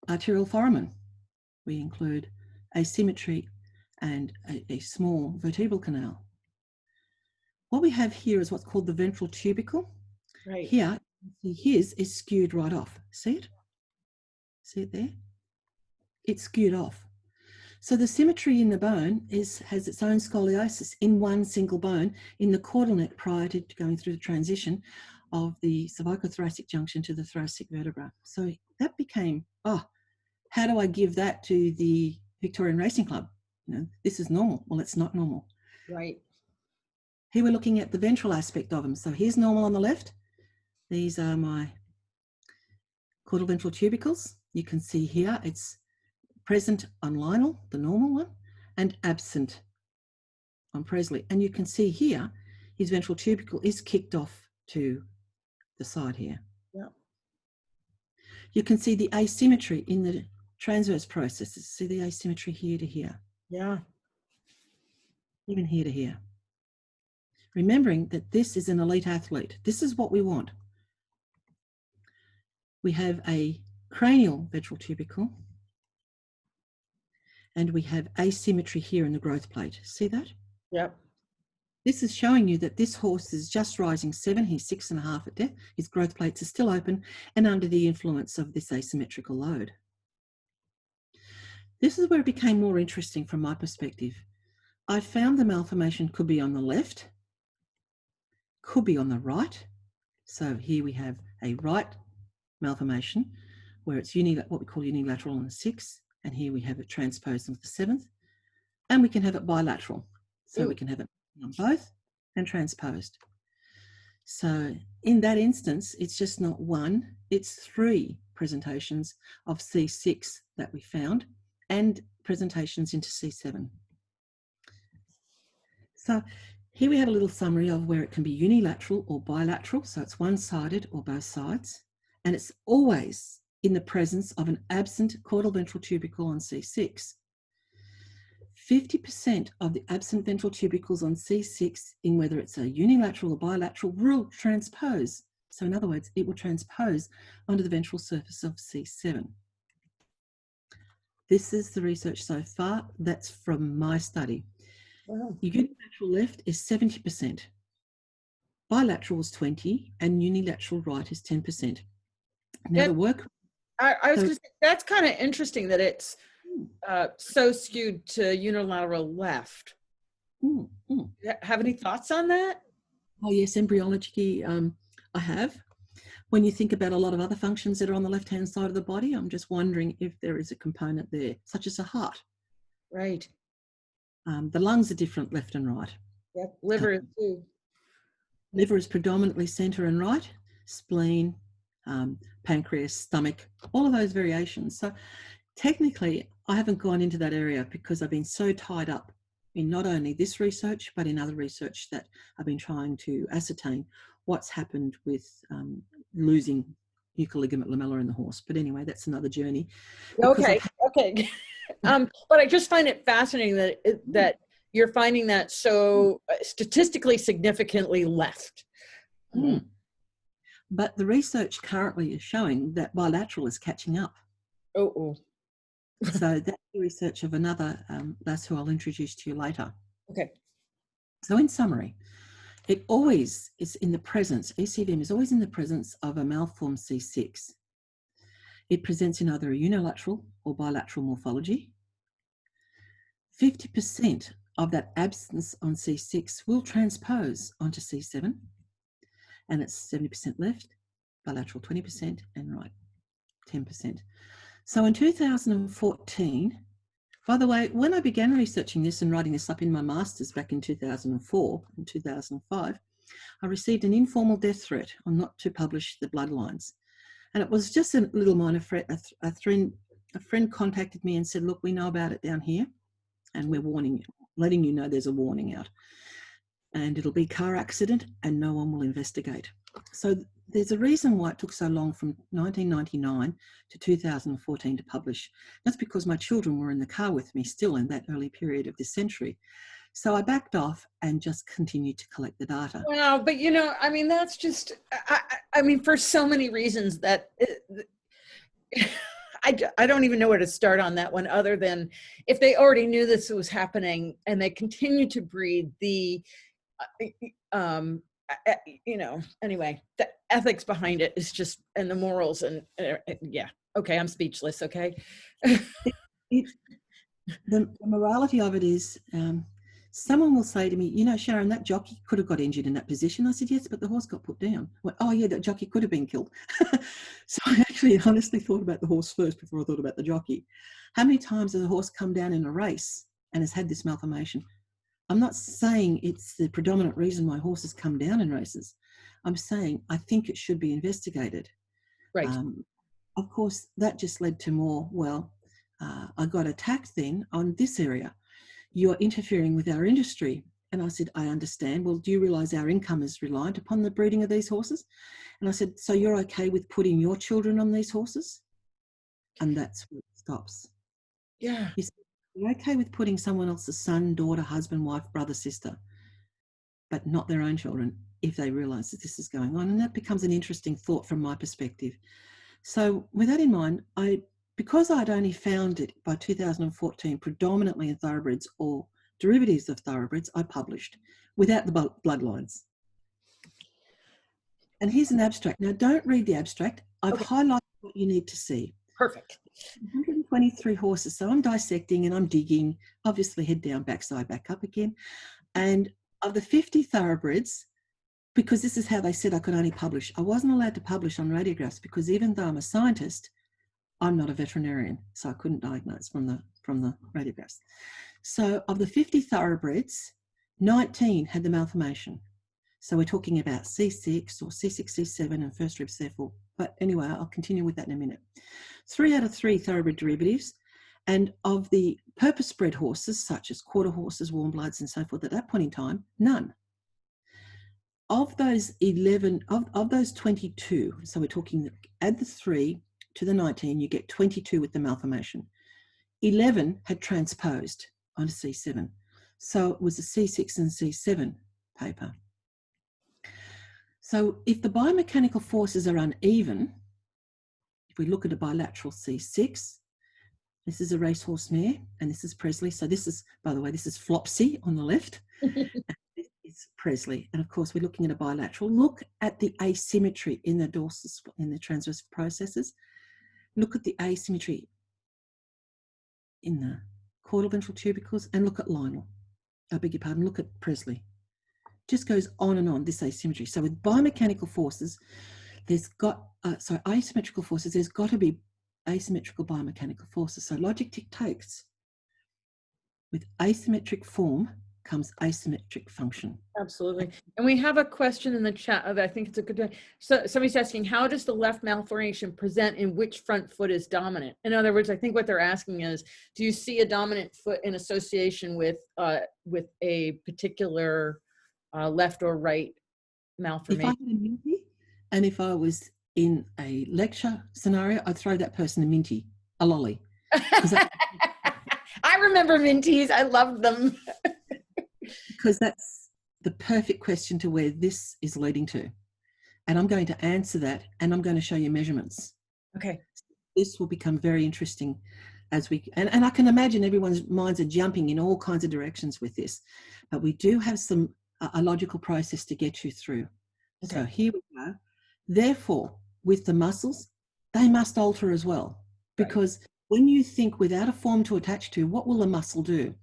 arterial foramen. We include asymmetry and a small vertebral canal. What we have here is what's called the ventral tubercle. Right. Here, his is skewed right off. See it? See it there? It's skewed off. So the symmetry in the bone has its own scoliosis in one single bone in the caudal neck prior to going through the transition of the cervicothoracic junction to the thoracic vertebra. So that became, how do I give that to the Victorian Racing Club? You know, this is normal. Well, it's not normal. Right. Here we're looking at the ventral aspect of them. So here's normal on the left. These are my caudal ventral tubercles. You can see here it's present on Lionel, the normal one, and absent on Presley. And you can see here his ventral tubercle is kicked off to the side here. Yeah. You can see the asymmetry in the transverse processes. See the asymmetry here to here. Yeah. Even here to here. Remembering that this is an elite athlete. This is what we want. We have a cranial ventral tubercle, and we have asymmetry here in the growth plate. See that? Yep. This is showing you that this horse is just rising 7. He's 6.5 at depth. His growth plates are still open and under the influence of this asymmetrical load. This is where it became more interesting from my perspective. I found the malformation could be on the left, could be on the right. So here we have a right malformation where it's what we call unilateral on the 6th, and here we have it transposed onto the 7th, and we can have it bilateral. So we can have it on both and transposed. So in that instance, it's just not one, it's 3 presentations of C6 that we found and presentations into C7. So here we have a little summary of where it can be unilateral or bilateral. So it's one-sided or both sides. And it's always in the presence of an absent caudal ventral tubercle on C6. 50% of the absent ventral tubercles on C6, in whether it's a unilateral or bilateral, will transpose. So in other words, it will transpose onto the ventral surface of C7. This is the research so far. That's from my study. Wow. Unilateral left is 70%. Bilateral is 20%, and unilateral right is 10%. Now the work... I was going to say, that's kind of interesting that it's so skewed to unilateral left. Have any thoughts on that? Oh yes, embryology, I have. When you think about a lot of other functions that are on the left-hand side of the body, I'm just wondering if there is a component there, such as a heart. Right. The lungs are different left and right. Yep. Liver too. Liver is predominantly center and right. Spleen, pancreas, stomach, all of those variations. So technically, I haven't gone into that area because I've been so tied up in not only this research, but in other research that I've been trying to ascertain what's happened with losing nuchal ligament lamella in the horse. But anyway, that's another journey. Okay, okay. But I just find it fascinating that that you're finding that so statistically significantly left. But the research currently is showing that bilateral is catching up. Oh. So that's the research of another lass who I'll introduce to you later. Okay. So in summary, it always is in the presence, ECVM is always in the presence of a malformed C6. It presents in either a unilateral or bilateral morphology. 50% of that absence on C6 will transpose onto C7, and it's 70% left, bilateral 20%, and right 10%. So in 2014, by the way, when I began researching this and writing this up in my master's back in 2004 and 2005, I received an informal death threat on not to publish the bloodlines. And it was just a little minor threat. A friend contacted me and said, look, we know about it down here and we're warning you, letting you know there's a warning out. And it'll be car accident and no one will investigate. So there's a reason why it took so long from 1999 to 2014 to publish. That's because my children were in the car with me still in that early period of this century. So I backed off and just continued to collect the data. Wow, but you know, I mean, that's just, I mean, for so many reasons that I don't even know where to start on that one, other than if they already knew this was happening and they continue to breed, the you know, anyway, the ethics behind it is just, and the morals, and yeah, okay, I'm speechless. Okay. The morality of it is, someone will say to me, you know, Sharon, that jockey could have got injured in that position. I said, yes, but the horse got put down. I went, oh yeah, that jockey could have been killed. So I actually honestly thought about the horse first before I thought about the jockey. How many times has a horse come down in a race and has had this malformation? I'm not saying it's the predominant reason why horses come down in races. I'm saying I think it should be investigated. Right. Of course, that just led to more, well, I got attacked then on this area. You're interfering with our industry. And I said, I understand. Well, do you realise our income is reliant upon the breeding of these horses? And I said, so you're okay with putting your children on these horses? And that's where it stops. Yeah. You're okay with putting someone else's son, daughter, husband, wife, brother, sister, but not their own children if they realise that this is going on. And that becomes an interesting thought from my perspective. So with that in mind, because I'd only found it by 2014 predominantly in thoroughbreds or derivatives of thoroughbreds, I published without the bloodlines. And here's an abstract. Now, don't read the abstract. I've highlighted what you need to see. Perfect. 123 horses. So I'm dissecting and I'm digging, obviously head down, backside, back up again. And of the 50 thoroughbreds, because this is how they said I could only publish, I wasn't allowed to publish on radiographs because even though I'm a scientist, I'm not a veterinarian, so I couldn't diagnose from the radiographs. So of the 50 thoroughbreds, 19 had the malformation. So we're talking about C6 or C6, C7 and first rib C4. But anyway, I'll continue with that in a minute. 3 out of 3 thoroughbred derivatives. And of the purpose-bred horses, such as quarter horses, warmbloods and so forth, at that point in time, none. Of those 11, of those 22, so we're talking, add the 3 to the 19, you get 22 with the malformation. 11 had transposed onto C7. So it was a C6 and C7 paper. So if the biomechanical forces are uneven, if we look at a bilateral C6, this is a racehorse mare and this is Presley. So this is, by the way, this is Flopsy on the left. This is Presley. And of course, we're looking at a bilateral. Look at the asymmetry in the dorsal, in the transverse processes. Look at the asymmetry in the caudal ventral tubercles and look at Lionel. I beg your pardon, look at Presley. Just goes on and on, this asymmetry. So with biomechanical forces, there's got, asymmetrical forces, there's got to be asymmetrical biomechanical forces. So logic dictates with asymmetric form becomes asymmetric function. Absolutely. And we have a question in the chat. I think it's a good one. So somebody's asking, how does the left malformation present in which front foot is dominant? In other words, I think what they're asking is, do you see a dominant foot in association with a particular left or right malformation? If I had a Minty, and if I was in a lecture scenario, I'd throw that person a Minty, a lolly. I remember Minties. I loved them. Because that's the perfect question to where this is leading to. And I'm going to answer that, and I'm going to show you measurements. Okay. This will become very interesting as we, and I can imagine everyone's minds are jumping in all kinds of directions with this, but we do have a logical process to get you through. Okay. So here we go. Therefore, with the muscles, they must alter as well, because when you think without a form to attach to, what will a muscle do?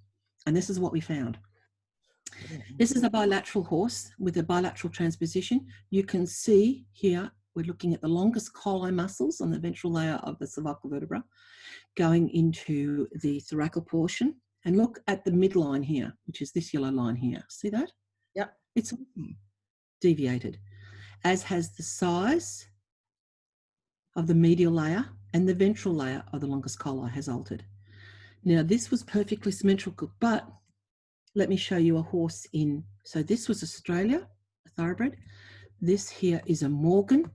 And this is what we found. This is a bilateral horse with a bilateral transposition. You can see here, we're looking at the longest colli muscles on the ventral layer of the cervical vertebra going into the thoracic portion. And look at the midline here, which is this yellow line here. See that? Yep. It's deviated, as has the size of the medial layer, and the ventral layer of the longest colli has altered. Now, this was perfectly symmetrical, but let me show you a horse in, so this was Australia, a thoroughbred. This here is a Morgan.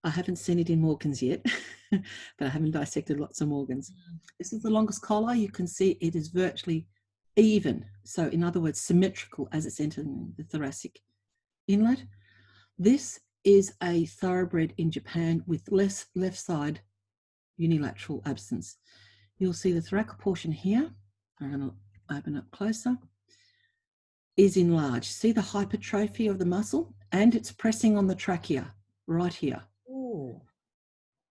I haven't seen it in Morgans yet, but I haven't dissected lots of Morgans. This is the longest collar. You can see it is virtually even. So in other words, symmetrical as it's entering the thoracic inlet. This is a thoroughbred in Japan with less left side unilateral absence. You'll see the thoracic portion here. I'm going to open up closer. Is enlarged. See the hypertrophy of the muscle, and it's pressing on the trachea right here. Ooh.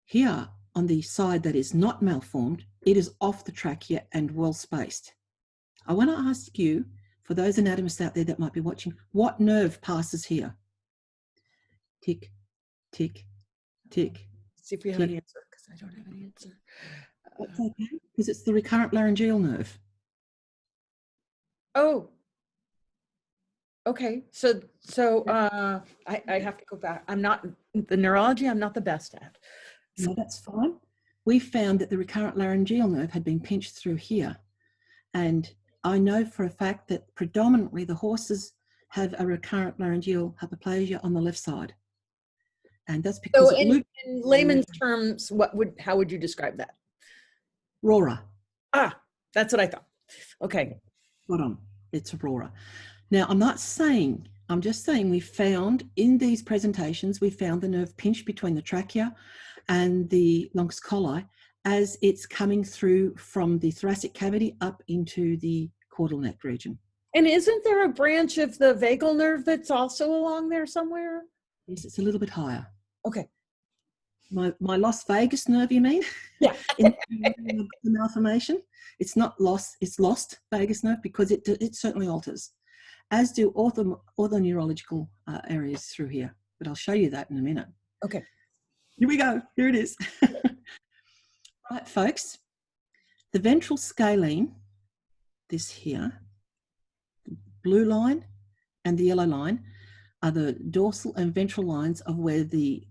Here on the side that is not malformed, it is off the trachea and well spaced. I want to ask you, for those anatomists out there that might be watching, what nerve passes here? Tick, tick, tick. See if we have an answer, because I don't have an answer. That's okay, because it's the recurrent laryngeal nerve. Oh. Okay, so I have to go back. I'm not, the neurology I'm not the best at. So. No, that's fine. We found that the recurrent laryngeal nerve had been pinched through here. And I know for a fact that predominantly the horses have a recurrent laryngeal hyperplasia on the left side. And that's because— So in layman's terms, how would you describe that? RORA. Ah, that's what I thought. Okay. Spot on. It's a RORA. Now, I'm not saying, I'm just saying we found in these presentations, we found the nerve pinched between the trachea and the longus colli as it's coming through from the thoracic cavity up into the caudal neck region. And isn't there a branch of the vagal nerve that's also along there somewhere? Yes, it's a little bit higher. Okay. My Las Vegas nerve, you mean? Yeah. In the malformation, it's not lost, it's lost vagus nerve because it certainly alters, as do orthoneurological areas through here. But I'll show you that in a minute. Okay. Here we go. Here it is. Right, folks. The ventral scalene, this here, the blue line and the yellow line, are the dorsal and ventral lines of where the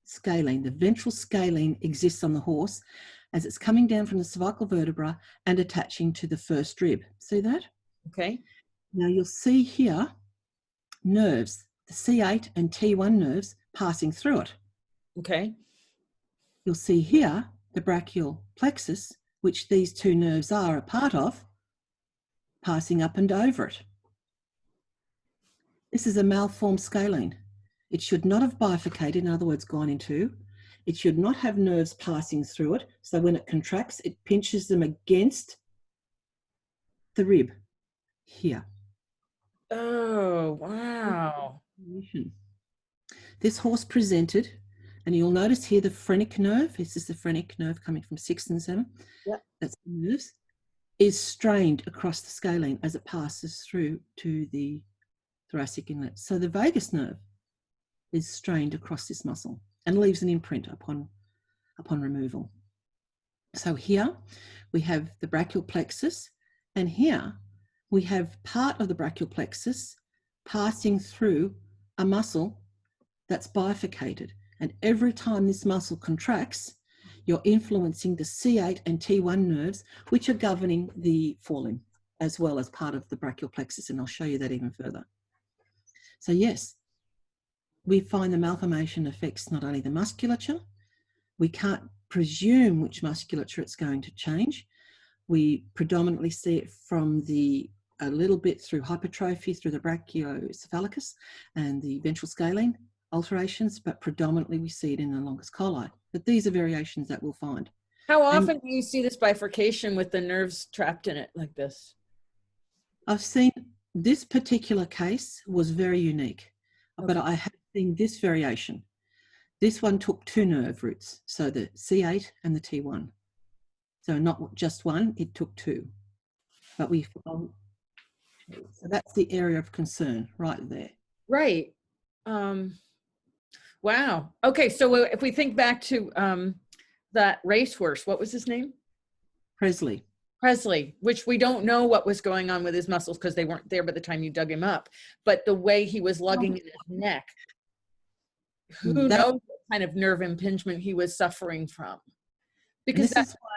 scalene, the ventral scalene, exists on the horse as it's coming down from the cervical vertebra and attaching to the first rib. See that? Okay. Now you'll see here nerves, the C8 and T1 nerves passing through it. Okay. You'll see here the brachial plexus, which these two nerves are a part of, passing up and over it. This is a malformed scalene. It should not have bifurcated, in other words, gone in two. It should not have nerves passing through it. So when it contracts, it pinches them against the rib here. Oh, wow. This horse presented, and you'll notice here the phrenic nerve, this is the phrenic nerve coming from 6 and 7. Yep. That's the nerves, is strained across the scalene as it passes through to the thoracic inlet. So the vagus nerve is strained across this muscle and leaves an imprint upon removal. So here we have the brachial plexus, and here we have part of the brachial plexus passing through a muscle that's bifurcated. And every time this muscle contracts, you're influencing the C8 and T1 nerves, which are governing the forelimb, as well as part of the brachial plexus. And I'll show you that even further. So yes, we find the malformation affects not only the musculature, we can't presume which musculature it's going to change. We predominantly see it from a little bit through hypertrophy, through the brachiocephalicus and the ventral scalene alterations, but predominantly we see it in the longus colli. But these are variations that we'll find. How often do you see this bifurcation with the nerves trapped in it like this? I've seen this particular case was very unique, but I have seen this variation. This one took 2 nerve roots, so the C8 and the T1. So not just one, it took 2. But so that's the area of concern right there. Right. Wow. Okay, so if we think back to that racehorse, what was his name? Presley, which we don't know what was going on with his muscles because they weren't there by the time you dug him up. But the way he was lugging in his neck, who knows what kind of nerve impingement he was suffering from? Because that's why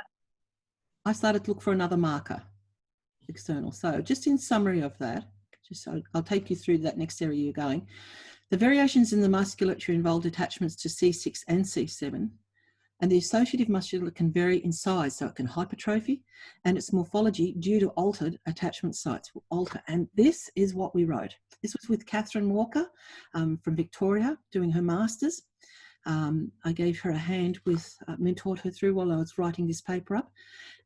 I started to look for another marker, external. So just in summary of that, just so I'll take you through that next area you're going. The variations in the musculature involved attachments to C6 and C7, and the associative musculature can vary in size, so it can hypertrophy, and its morphology due to altered attachment sites will alter. And this is what we wrote. This was with Catherine Walker from Victoria doing her master's. I gave her a hand with, mentored her through while I was writing this paper up.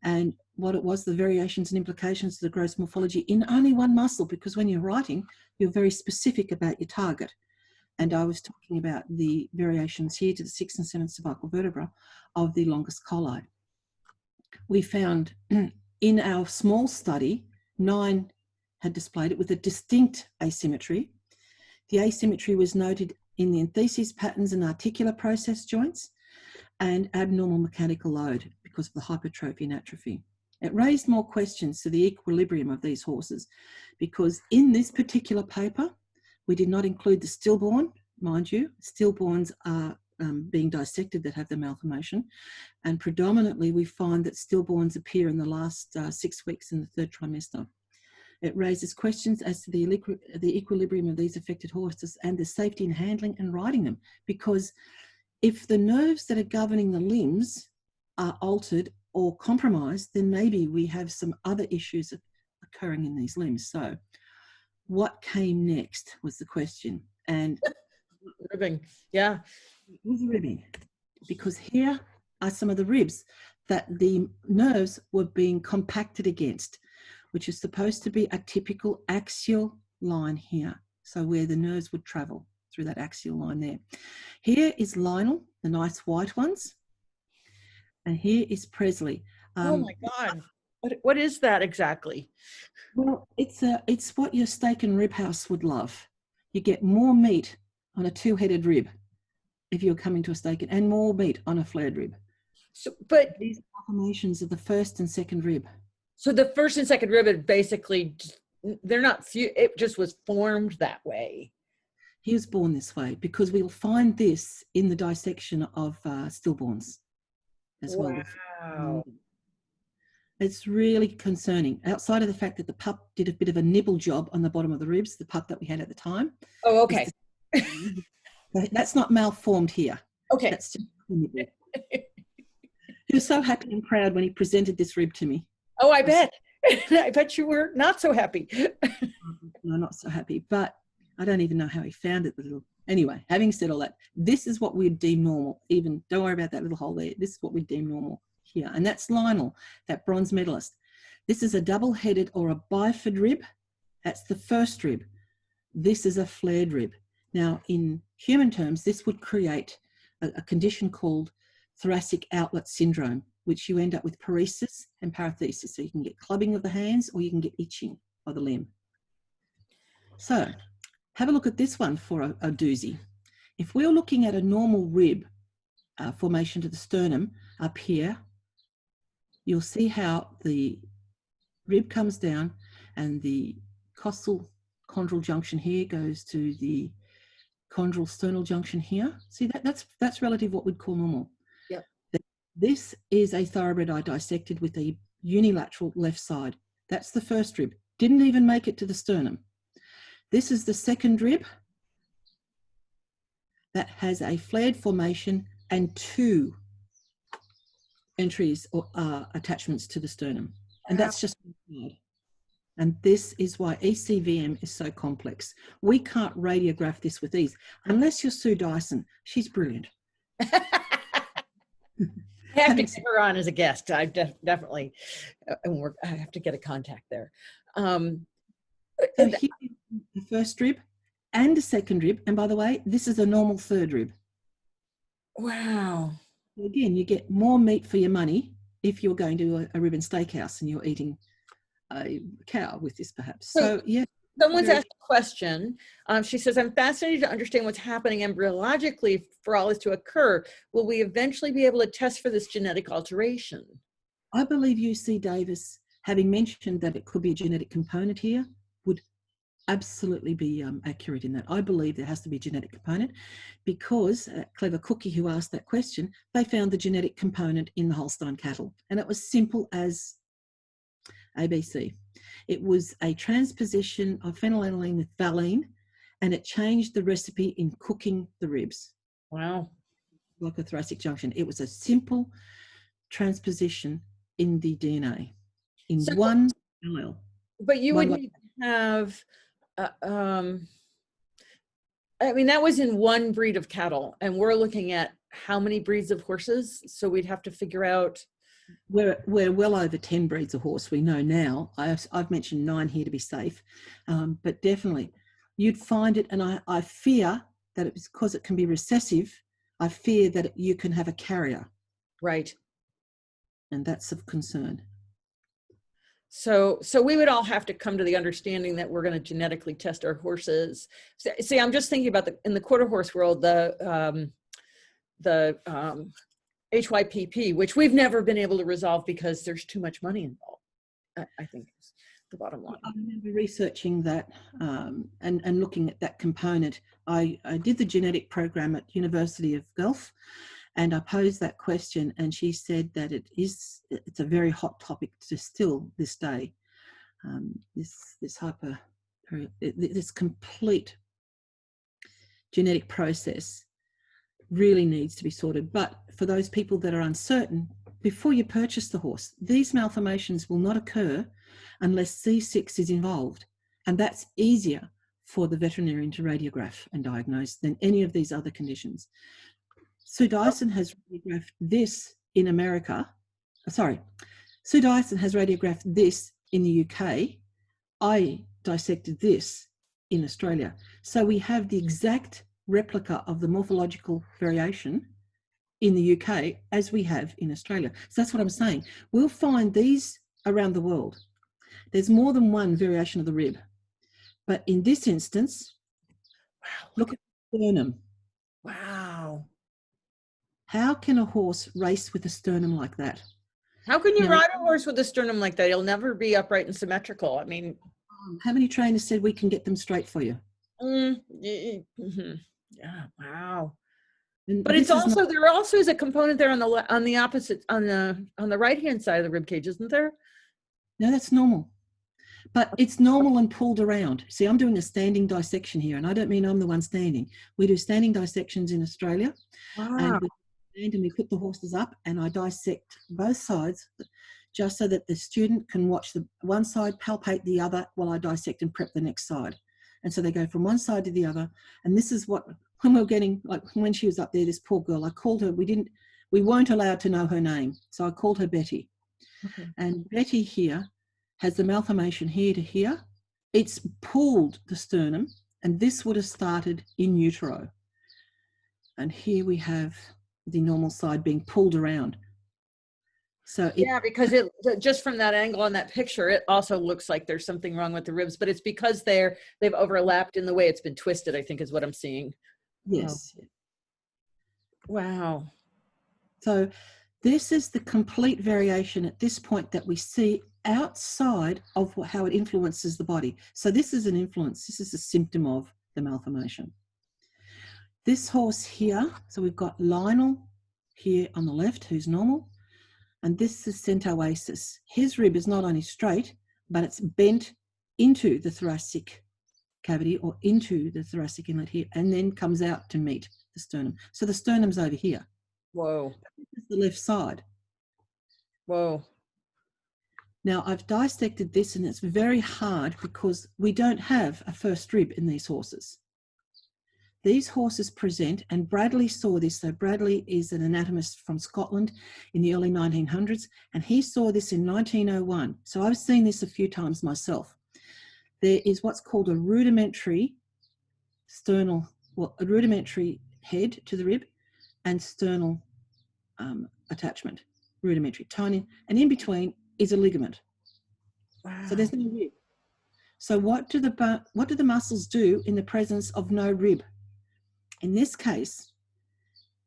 And what it was, the variations and implications of the gross morphology in only one muscle, because when you're writing, you're very specific about your target. And I was talking about the variations here to the 6th and 7th cervical vertebra of the longus colli. We found in our small study, 9 had displayed it with a distinct asymmetry. The asymmetry was noted in the entheses, patterns and articular process joints and abnormal mechanical load because of the hypertrophy and atrophy. It raised more questions to the equilibrium of these horses because in this particular paper, we did not include the stillborn, mind you. Stillborns are being dissected that have the malformation, and predominantly we find that stillborns appear in the last 6 weeks in the 3rd trimester. It raises questions as to the equilibrium of these affected horses and the safety in handling and riding them, because if the nerves that are governing the limbs are altered or compromised, then maybe we have some other issues occurring in these limbs. So what came next was the question. And ribbing, yeah. It was ribbing, because here are some of the ribs that the nerves were being compacted against, which is supposed to be a typical axial line here. So where the nerves would travel through that axial line there. Here is Lionel, the nice white ones. And here is Presley. Oh my God. What is that exactly? Well, it's what your steak and rib house would love. You get more meat on a 2-headed rib if you're coming to a steak, and more meat on a flared rib. So, but these malformations of the 1st and 2nd rib. So the 1st and 2nd rib, it basically, they're not, it just was formed that way. He was born this way because we'll find this in the dissection of stillborns as well. Wow. It's really concerning. Outside of the fact that the pup did a bit of a nibble job on the bottom of the ribs, the pup that we had at the time. Oh, okay. That's not malformed here. Okay. That's just a nibble. He was so happy and proud when he presented this rib to me. Oh, I bet. I bet you were not so happy. No, not so happy. But I don't even know how he found it. Anyway, having said all that, this is what we'd deem normal. Even, don't worry about that little hole there. This is what we deem normal here. And that's Lionel, that bronze medalist. This is a double-headed or a bifid rib. That's the 1st rib. This is a flared rib. Now, in human terms, this would create a condition called thoracic outlet syndrome, which you end up with paresis and parathesis. So you can get clubbing of the hands or you can get itching of the limb. So have a look at this one for a doozy. If we're looking at a normal rib formation to the sternum up here, you'll see how the rib comes down and the costal chondral junction here goes to the chondral sternal junction here. See, that's relative what we'd call normal. Yep. This is a thoroughbred I dissected with a unilateral left side. That's the first rib. Didn't even make it to the sternum. This is the second rib that has a flared formation and 2 entries or attachments to the sternum. And that's just one. And this is why ECVM is so complex. We can't radiograph this with ease, unless you're Sue Dyson. She's brilliant. I have to get her on as a guest. I definitely, I have to get a contact there. So here's the first rib and a second rib. And by the way, this is a normal third rib. Wow. Again, you get more meat for your money if you're going to a rib and steakhouse and you're eating a cow with this, perhaps. So yeah. Someone's asked a question. She says, I'm fascinated to understand what's happening embryologically for all this to occur. Will we eventually be able to test for this genetic alteration? I believe UC Davis, having mentioned that it could be a genetic component here, would absolutely be accurate in that. I believe there has to be a genetic component because Clever Cookie, who asked that question, they found the genetic component in the Holstein cattle. And it was simple as ABC. It was a transposition of phenylalanine with valine, and it changed the recipe in cooking the ribs. Wow. Like a thoracic junction. It was a simple transposition in the DNA in one allele. But you would need to have, I mean, that was in one breed of cattle, and we're looking at how many breeds of horses? So we'd have to figure out. We're well over 10 breeds of horse, we know now. I've mentioned 9 here to be safe, but definitely you'd find it, and I fear that it's because it can be recessive. I fear that you can have a carrier. Right. And that's of concern. So we would all have to come to the understanding that we're going to genetically test our horses. See, I'm just thinking about in the quarter horse world, the HYPP, which we've never been able to resolve because there's too much money involved, I think is the bottom line. I remember researching that and looking at that component. I did the genetic program at University of Guelph, and I posed that question, and she said that it's a very hot topic to still this day. This complete genetic process really needs to be sorted. But for those people that are uncertain, before you purchase the horse, these malformations will not occur unless C6 is involved. And that's easier for the veterinarian to radiograph and diagnose than any of these other conditions. Sue Dyson has radiographed this in America. Sorry, Sue Dyson has radiographed this in the UK. I dissected this in Australia. So we have the exact replica of the morphological variation in the UK as we have in Australia. So that's what I'm saying. We'll find these around the world. There's more than one variation of the rib. But in this instance, look at the sternum. Wow. How can a horse race with a sternum like that? How can you ride a horse with a sternum like that? It'll never be upright and symmetrical. I mean, how many trainers said we can get them straight for you? Yeah, wow. And but it's also there also is a component there on the opposite on the right hand side of the rib cage, isn't there? No, that's normal. But it's normal and pulled around. See, I'm doing a standing dissection here, and I don't mean I'm the one standing. We do standing dissections in Australia. Wow. And we stand and we put the horses up, and I dissect both sides just so that the student can watch the one side, palpate the other while I dissect and prep the next side. And so they go from one side to the other. And this is what, when we were getting, like when she was up there, this poor girl, I called her, we weren't allowed to know her name. So I called her Betty. Okay. And Betty here has the malformation here to here. It's pulled the sternum, and this would have started in utero. And here we have the normal side being pulled around. So yeah, because it just from that angle on that picture, it also looks like there's something wrong with the ribs, but it's because they've overlapped in the way it's been twisted, I think is what I'm seeing. Yes. Wow. So this is the complete variation at this point that we see outside of how it influences the body. So this is an influence. This is a symptom of the malformation. This horse here, so we've got Lionel here on the left, who's normal, and this is Centoasis. His rib is not only straight, but it's bent into the thoracic cavity or into the thoracic inlet here, and then comes out to meet the sternum. So the sternum's over here. Whoa. This is the left side. Whoa. Now I've dissected this, and it's very hard because we don't have a first rib in these horses. These horses present, and Bradley saw this. So Bradley is an anatomist from Scotland in the early 1900s, and he saw this in 1901. So I've seen this a few times myself. There is what's called a rudimentary sternal, well, a rudimentary head to the rib and sternal attachment, rudimentary, tiny, and in between is a ligament. Wow. So there's no rib. So what do the muscles do in the presence of no rib? In this case,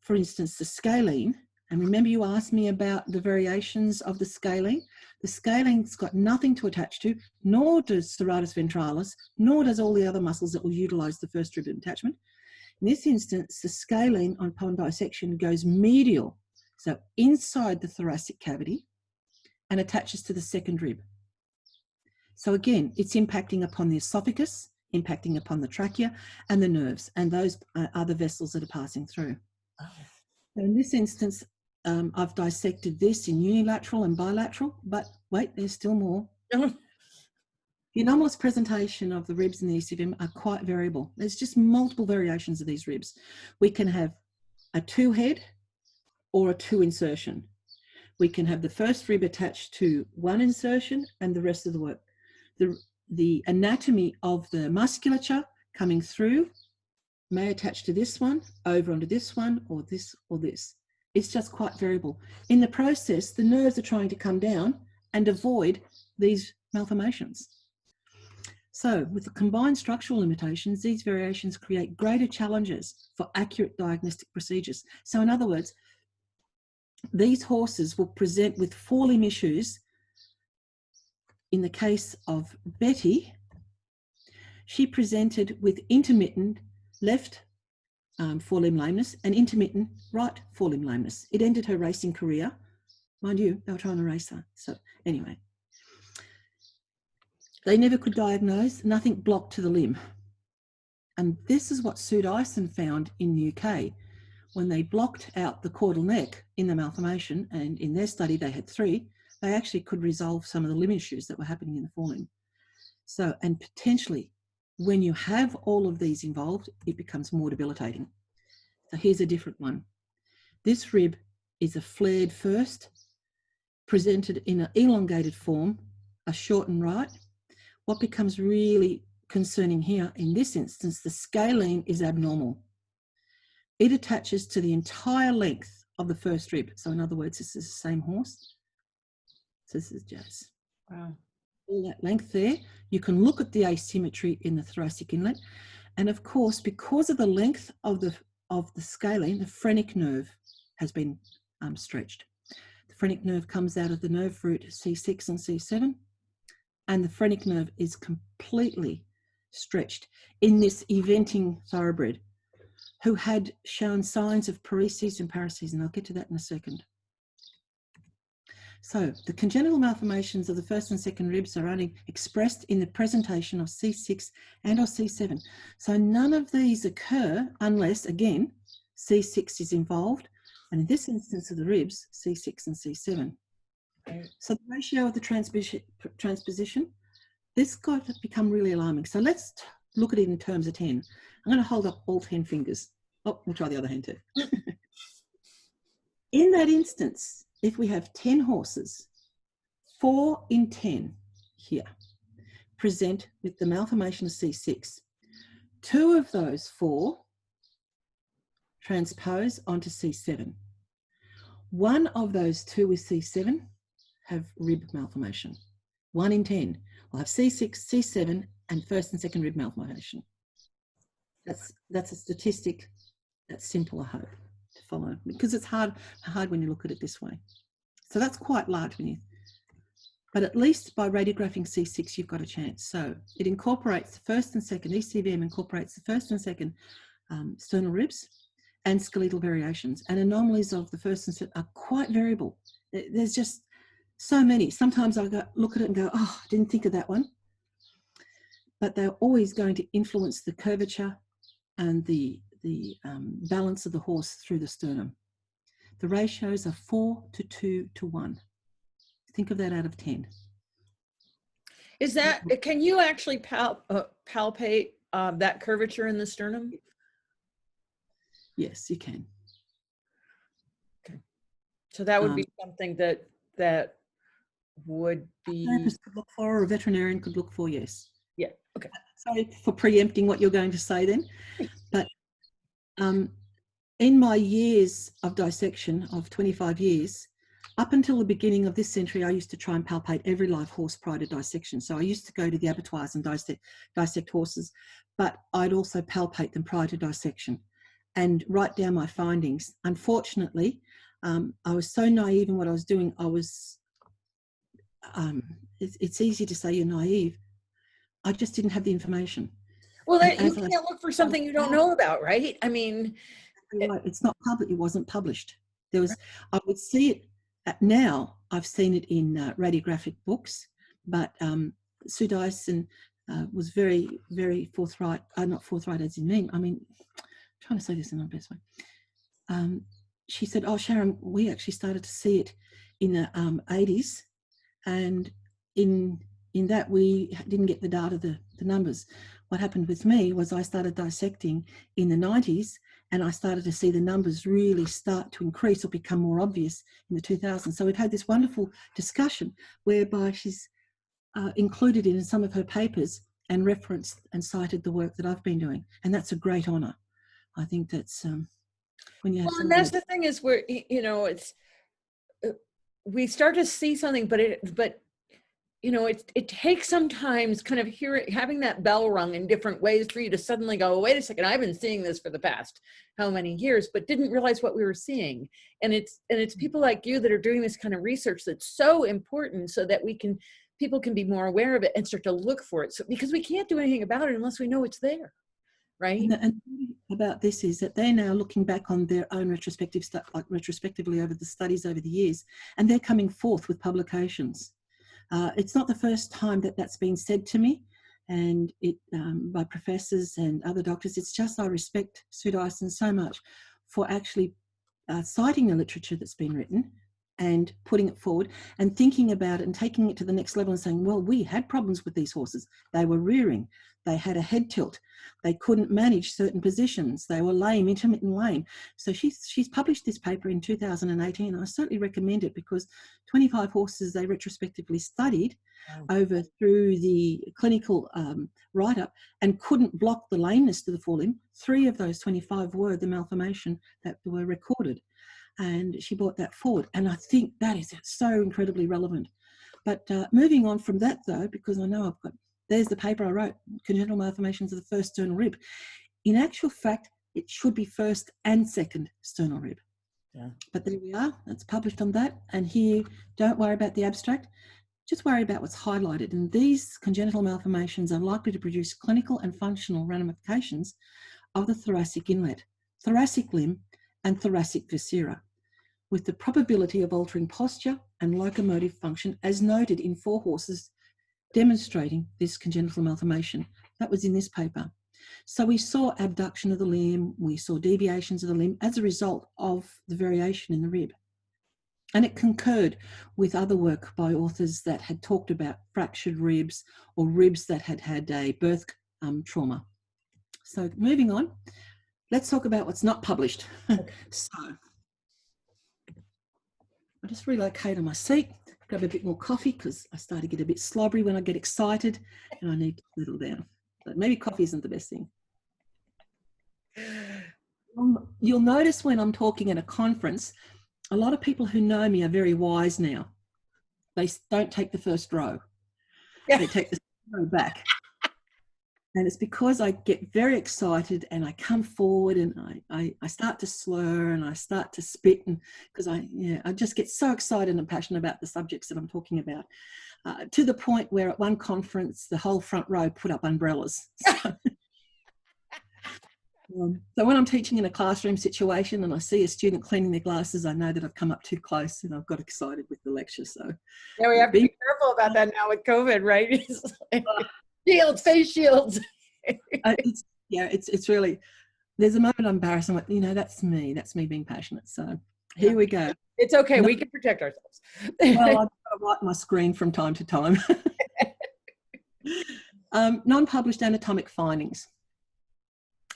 for instance, the scalene, and remember you asked me about the variations of the scalene. The scalene's got nothing to attach to, nor does serratus ventralis, nor does all the other muscles that will utilize the first rib attachment. In this instance, the scalene upon dissection goes medial, so inside the thoracic cavity, and attaches to the second rib. So again, it's impacting upon the esophagus, impacting upon the trachea and the nerves, and those are the vessels that are passing through. Oh. In this instance, I've dissected this in unilateral and bilateral, but wait, there's still more. The anomalous presentation of the ribs in the ECVM are quite variable. There's just multiple variations of these ribs. We can have a two head or a two insertion. We can have the first rib attached to one insertion and the rest of the work. The anatomy of the musculature coming through may attach to this one, over onto this one, or this, or this. It's just quite variable. In the process, the nerves are trying to come down and avoid these malformations. So with the combined structural limitations, these variations create greater challenges for accurate diagnostic procedures. So in other words, these horses will present with forelimb issues. In the case of Betty, she presented with intermittent left forelimb lameness and intermittent right forelimb lameness. It ended her racing career. Mind you, they were trying to race her. So anyway, they never could diagnose, nothing blocked to the limb. And this is what Sue Dyson found in the UK when they blocked out the caudal neck in the malformation, and in their study they had 3. They actually could resolve some of the limb issues that were happening in the forelimb. So, and potentially, when you have all of these involved, it becomes more debilitating. So here's a different one. This rib is a flared first, presented in an elongated form, a shortened right. What becomes really concerning here, in this instance, the scalene is abnormal. It attaches to the entire length of the first rib. So in other words, this is the same horse. So this is Jazz. Wow. All that length there. You can look at the asymmetry in the thoracic inlet. And of course, because of the length of the scalene, the phrenic nerve has been stretched. The phrenic nerve comes out of the nerve root C6 and C7. And the phrenic nerve is completely stretched in this eventing thoroughbred who had shown signs of paresis and paresis, and I'll get to that in a second. So the congenital malformations of the first and second ribs are only expressed in the presentation of C6 and or C7. So none of these occur unless, again, C6 is involved, and in this instance of the ribs, C6 and C7. So the ratio of the transposition, this got to become really alarming. So let's look at it in terms of 10. I'm going to hold up all 10 fingers. Oh, we'll try the other hand too. In that instance, if we have 10 horses, 4 in 10 here present with the malformation of C6. 2 of those 4 transpose onto C7. 1 of those 2 with C7 have rib malformation. 1 in 10 will have C6, C7, and first and second rib malformation. That's a statistic that's simple, I hope, to follow, because it's hard when you look at it this way. So that's quite large when you. But at least by radiographing C6, you've got a chance. So it incorporates the first and second, ECVM incorporates the first and second sternal ribs and skeletal variations. And anomalies of the first and second are quite variable. There's just so many. Sometimes I look at it and go, oh, I didn't think of that one. But they're always going to influence the curvature and the balance of the horse through the sternum. The ratios are 4 to 2 to 1. Think of that out of 10. Is that, can you actually palpate that curvature in the sternum? Yes, you can. Okay. So that would be something that would be... A therapist could look for, or a veterinarian could look for, yes. Yeah, okay. Sorry for preempting what you're going to say then. But in my years of dissection of 25 years, up until the beginning of this century, I used to try and palpate every live horse prior to dissection. So I used to go to the abattoirs and dissect horses, but I'd also palpate them prior to dissection and write down my findings. Unfortunately, I was so naive in what I was doing. It's easy to say you're naive. I just didn't have the information. Well, you can't look for something you don't know about, right? I mean, right. It's not public. It wasn't published. There was, I would see it now. I've seen it in radiographic books, but Sue Dyson was very, very forthright. Not forthright as in mean. I mean, I'm trying to say this in the best way. She said, "Oh, Sharon, we actually started to see it in the 80s, and in that we didn't get the data, the numbers. What happened with me was I started dissecting in the 90s, and I started to see the numbers really start to increase or become more obvious in the 2000s. So we've had this wonderful discussion whereby she's included it in some of her papers and referenced and cited the work that I've been doing. And that's a great honor. I think that's when you have... Well, and that's the thing is where, you know, it's, we start to see something, but you know, it takes sometimes kind of having that bell rung in different ways for you to suddenly go, wait a second, I've been seeing this for the past how many years, but didn't realize what we were seeing. And it's people like you that are doing this kind of research that's so important so that people can be more aware of it and start to look for it. So, because we can't do anything about it unless we know it's there, right? And about this is that they're now looking back on their own retrospective stuff, like retrospectively over the studies over the years, and they're coming forth with publications. It's not the first time that that's been said to me, and by professors and other doctors. It's just I respect Sue Dyson so much for actually citing the literature that's been written and putting it forward and thinking about it and taking it to the next level and saying, well, we had problems with these horses. They were rearing. They had a head tilt. They couldn't manage certain positions. They were lame, intermittent lame. So she's published this paper in 2018. I certainly recommend it because 25 horses they retrospectively studied over through the clinical write-up and couldn't block the lameness to the forelimb. 3 of those 25 were the malformation that were recorded. And she brought that forward. And I think that is so incredibly relevant. But moving on from that, though, because I know there's the paper I wrote, Congenital Malformations of the First Sternal Rib. In actual fact, it should be first and second sternal rib. Yeah. But there we are. It's published on that. And here, don't worry about the abstract. Just worry about what's highlighted. And these congenital malformations are likely to produce clinical and functional ramifications of the thoracic inlet, thoracic limb, and thoracic viscera, with the probability of altering posture and locomotive function as noted in 4 horses demonstrating this congenital malformation. That was in this paper. So we saw abduction of the limb, we saw deviations of the limb as a result of the variation in the rib. And it concurred with other work by authors that had talked about fractured ribs or ribs that had had a birth trauma. So moving on. Let's talk about what's not published. So I'll just relocate on my seat, grab a bit more coffee because I start to get a bit slobbery when I get excited and I need to settle down. But maybe coffee isn't the best thing. You'll notice when I'm talking at a conference, a lot of people who know me are very wise now. They don't take the first row. Yeah. They take the second row back. And it's because I get very excited and I come forward and I start to slur and I start to spit, and because I just get so excited and passionate about the subjects that I'm talking about. to the point where at one conference, the whole front row put up umbrellas. So when I'm teaching in a classroom situation and I see a student cleaning their glasses, I know that I've come up too close and I've got excited with the lecture. So yeah, we have to be careful about that now with COVID, right? Shields, face shields. It's really, there's a moment of embarrassment. You know, that's me being passionate. So here we go. It's okay. We can protect ourselves. Well, I've got to wipe my screen from time to time. Non-published anatomic findings.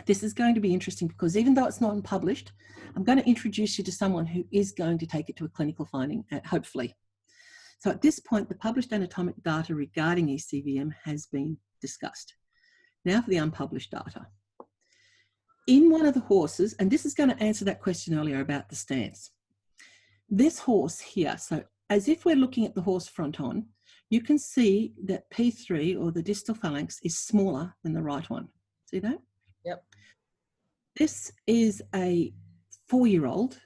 This is going to be interesting because even though it's not unpublished, I'm going to introduce you to someone who is going to take it to a clinical finding, hopefully. So at this point, the published anatomic data regarding ECVM has been discussed. Now for the unpublished data. In one of the horses, and this is going to answer that question earlier about the stance. This horse here, so as if we're looking at the horse front on, you can see that P3 or the distal phalanx is smaller than the right one. See that? Yep. This is a 4-year-old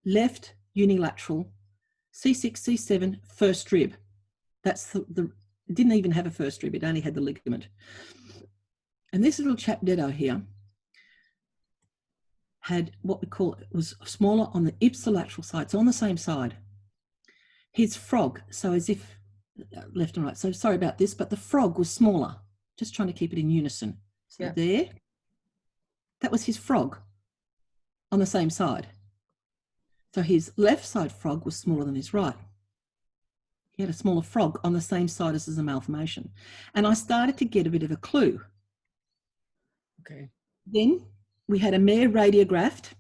left unilateral C6, C7 first rib. That's it didn't even have a first rib, it only had the ligament. And this little chap Dedo here had what we call, it was smaller on the ipsilateral side, so on the same side. His frog, so as if left and right, so sorry about this, but the frog was smaller, just trying to keep it in unison. So there, that was his frog on the same side. So his left side frog was smaller than his right. He had a smaller frog on the same side as his malformation. And I started to get a bit of a clue. Okay. Then we had a mare radiographed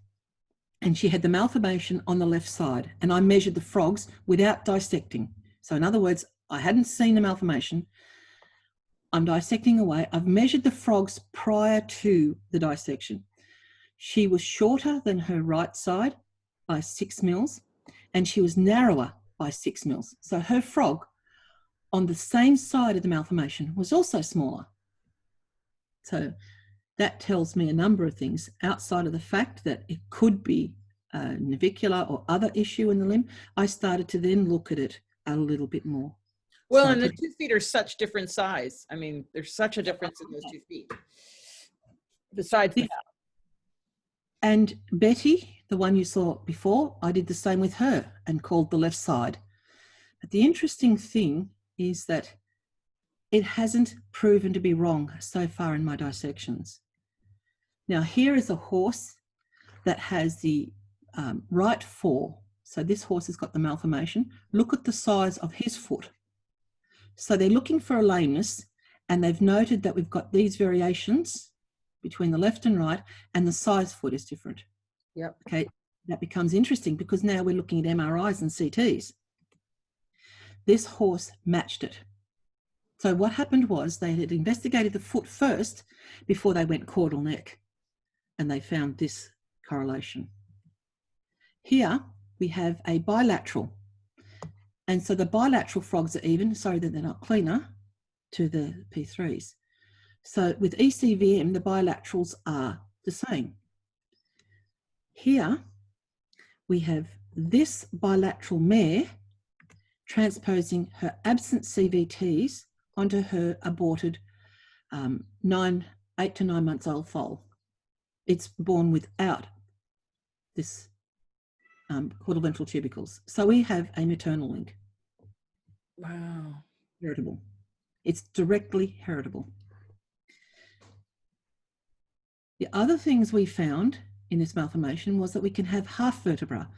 and she had the malformation on the left side. And I measured the frogs without dissecting. So in other words, I hadn't seen the malformation. I'm dissecting away. I've measured the frogs prior to the dissection. She was shorter than her right side by 6 mils, and she was narrower by 6 mils. So her frog on the same side of the malformation was also smaller. So that tells me a number of things outside of the fact that it could be a navicular or other issue in the limb. I started to then look at it a little bit more. Well, and the 2 feet are such different size. I mean, there's such a difference in those 2 feet. Besides that. And Betty, the one you saw before, I did the same with her and called the left side. But the interesting thing is that it hasn't proven to be wrong so far in my dissections. Now, here is a horse that has the right fore. So this horse has got the malformation. Look at the size of his foot. So they're looking for a lameness, and they've noted that we've got these variations between the left and right, and the size foot is different. Yep. Okay, that becomes interesting because now we're looking at MRIs and CTs. This horse matched it. So what happened was they had investigated the foot first before they went caudal neck, and they found this correlation. Here we have a bilateral. And so the bilateral frogs are even, sorry that they're not cleaner, to the P3s. So with ECVM, the bilaterals are the same. Here we have this bilateral mare transposing her absent CVTs onto her aborted 8 to 9 months old foal. It's born without this caudal ventral tubercles. So we have a maternal link. Wow. Heritable. It's directly heritable. The other things we found in this malformation was that we can have half vertebra.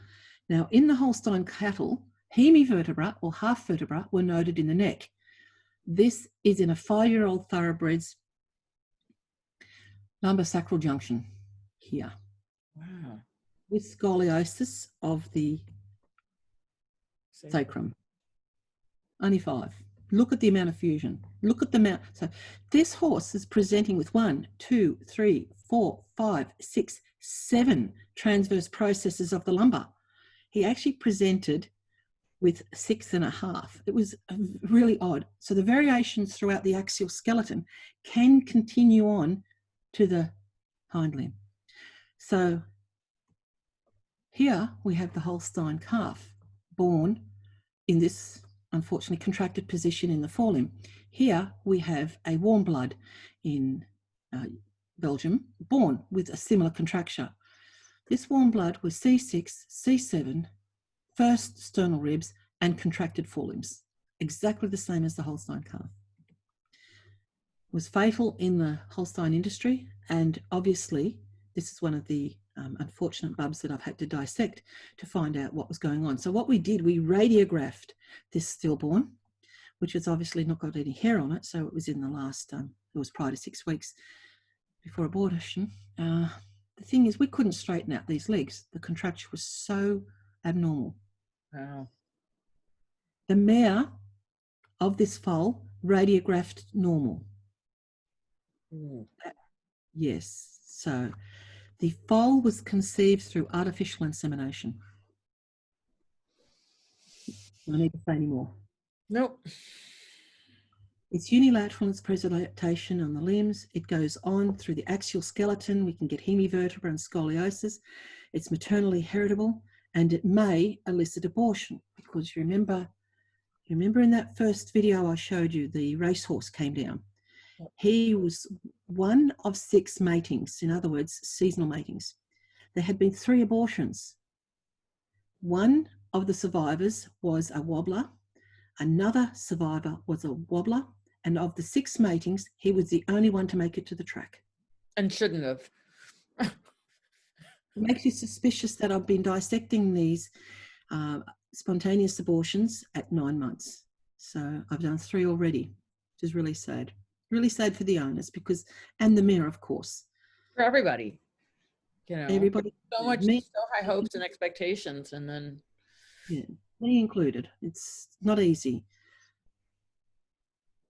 Now, in the Holstein cattle, hemivertebra or half vertebra were noted in the neck. This is in a 5-year-old thoroughbred's lumbosacral junction here. Wow. With scoliosis of the sacrum. Only 5. Look at the amount of fusion. Look at the amount. So this horse is presenting with 1, 2, 3, 4, 5, 6, 7 transverse processes of the lumbar. He actually presented with 6.5. It was really odd. So the variations throughout the axial skeleton can continue on to the hind limb. So here we have the Holstein calf born in this unfortunately, contracted position in the forelimb. Here we have a Warmbloods in Belgium, born with a similar contracture. This Warmbloods was C6, C7, first sternal ribs, and contracted forelimbs, exactly the same as the Holstein calf. It was fatal in the Holstein industry, and obviously this is one of the unfortunate bubs that I've had to dissect to find out what was going on. So what we did, we radiographed this stillborn, which has obviously not got any hair on it, so it was in the last, it was prior to 6 weeks before abortion. The thing is, we couldn't straighten out these legs. The contraction was so abnormal. Wow. The mare of this foal radiographed normal. Yes, so the foal was conceived through artificial insemination. I don't need to say any more. Nope. It's unilateral in its presentation on the limbs. It goes on through the axial skeleton. We can get hemivertebra and scoliosis. It's maternally heritable, and it may elicit abortion, because you remember in that first video I showed you, the racehorse came down. He was one of 6 matings, in other words, seasonal matings. There had been 3 abortions. One of the survivors was a wobbler, another survivor was a wobbler, and of the 6 matings, he was the only one to make it to the track. And shouldn't have. It makes you suspicious that I've been dissecting these spontaneous abortions at 9 months. So I've done 3 already, which is really sad. Really sad for the owners, because, and the mayor, of course. For everybody. You know, everybody. So much, so high hopes and expectations, and then. Yeah, me included. It's not easy.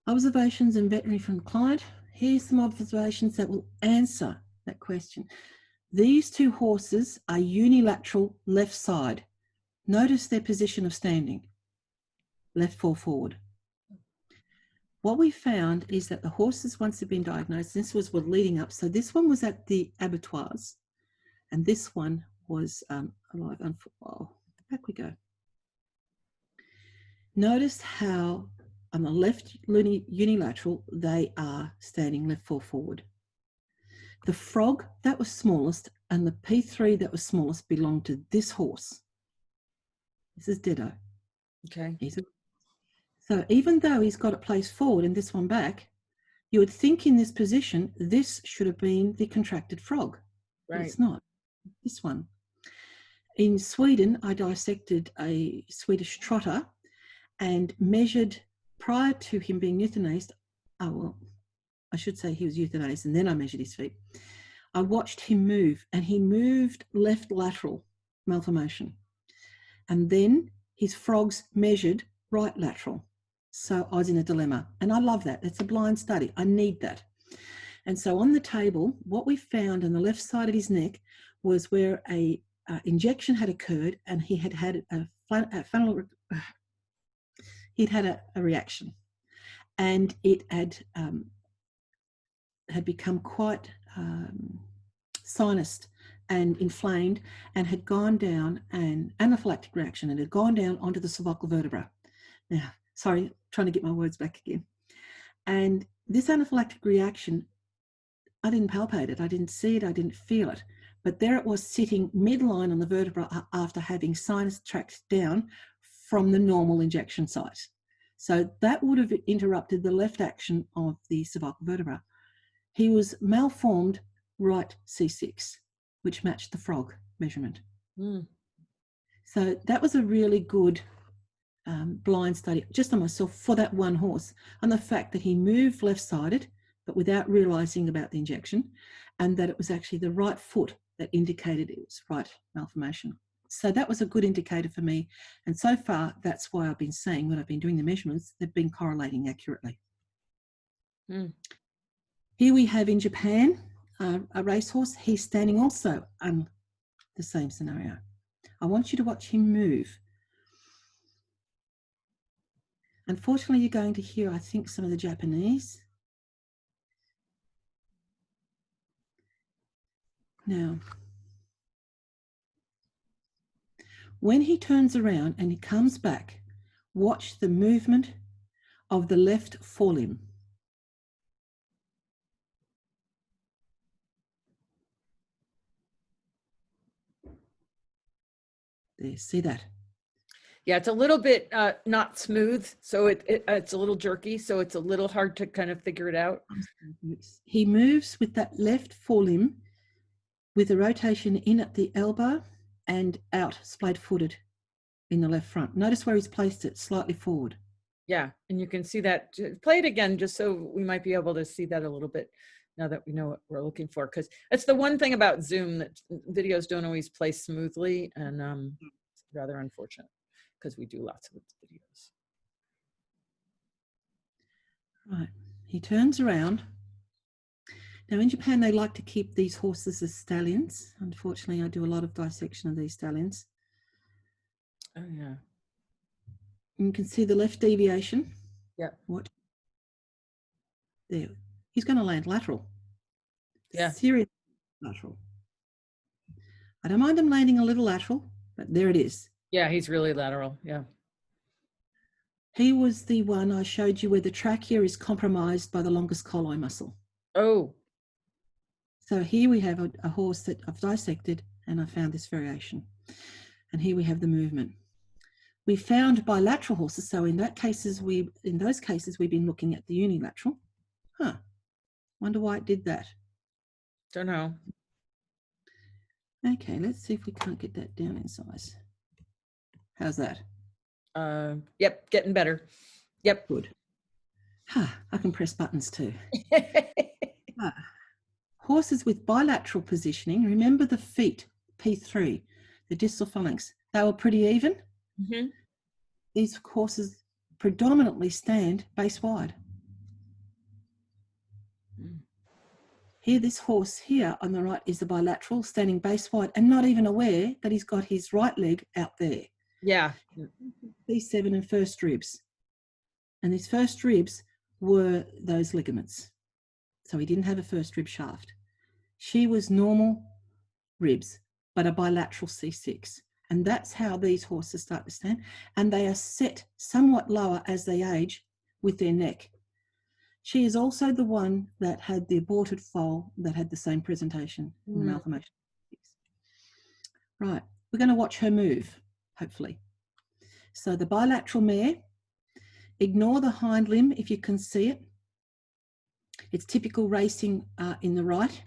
Observations and veterinary from client. Here's some observations that will answer that question. These 2 horses are unilateral left side. Notice their position of standing. Left fore forward. What we found is that the horses, once they've been diagnosed, this was what leading up. So this one was at the abattoirs, and this one was alive. Oh, back we go. Notice how on the left unilateral, they are standing left fore forward. The frog that was smallest and the P3 that was smallest belonged to this horse. This is Dedo. Okay. So even though he's got it placed forward and this one back, you would think in this position, this should have been the contracted frog. Right. But it's not. This one. In Sweden, I dissected a Swedish trotter and measured prior to him being euthanized. Oh, well, I should say he was euthanized, and then I measured his feet. I watched him move, and he moved left lateral malformation. And then his frogs measured right lateral. So I was in a dilemma, and I love that. It's a blind study. I need that. And so on the table, what we found on the left side of his neck was where a injection had occurred, and he had had he'd had a reaction, and it had become quite sinused and inflamed, and had gone down, an anaphylactic reaction, and had gone down onto the cervical vertebra. Now, sorry, trying to get my words back again. And this anaphylactic reaction, I didn't palpate it, I didn't see it, I didn't feel it, but there it was sitting midline on the vertebra after having sinus tracked down from the normal injection site. So that would have interrupted the left action of the cervical vertebra. He was malformed right C6, which matched the frog measurement. So that was a really good blind study just on myself for that one horse, and the fact that he moved left-sided but without realizing about the injection, and that it was actually the right foot that indicated it was right malformation. So that was a good indicator for me, and so far that's why I've been saying when I've been doing the measurements, they've been correlating accurately. Here we have in Japan a racehorse. He's standing also on the same scenario. I want you to watch him move. Unfortunately, you're going to hear, I think, some of the Japanese. Now, when he turns around and he comes back, watch the movement of the left forelimb. There, see that? Yeah, it's a little bit not smooth, so it's a little jerky, so it's a little hard to kind of figure it out. He moves with that left forelimb with a rotation in at the elbow and out, splayed-footed in the left front. Notice where he's placed it, slightly forward. Yeah, and you can see that. Play it again just so we might be able to see that a little bit now that we know what we're looking for, because it's the one thing about Zoom that videos don't always play smoothly, and it's rather unfortunate because we do lots of videos. Right, he turns around. Now in Japan, they like to keep these horses as stallions. Unfortunately, I do a lot of dissection of these stallions. Oh yeah. You can see the left deviation. Yeah. What? There. He's going to land lateral. Yeah. Serious lateral. I don't mind him landing a little lateral, but there it is. Yeah, he's really lateral. Yeah. He was the one I showed you where the trachea is compromised by the longest colloid muscle. Oh. So here we have a horse that I've dissected and I found this variation. And here we have the movement. We found bilateral horses. So in those cases, we've been looking at the unilateral. Huh. Wonder why it did that. Don't know. Okay, let's see if we can't get that down in size. How's that? Yep, getting better. Yep. Good. I can press buttons too. Horses with bilateral positioning, remember the feet, P3, the distal phalanx, they were pretty even. Mm-hmm. These horses predominantly stand base wide. Here, this horse here on the right is the bilateral, standing base wide and not even aware that he's got his right leg out there. Yeah. B7 and first ribs. And these first ribs were those ligaments. So he didn't have a first rib shaft. She was normal ribs, but a bilateral C6. And that's how these horses start to stand. And they are set somewhat lower as they age with their neck. She is also the one that had the aborted foal that had the same presentation in the malformation. Right, we're going to watch her move, hopefully. So the bilateral mare, ignore the hind limb if you can see it. It's typical racing in the right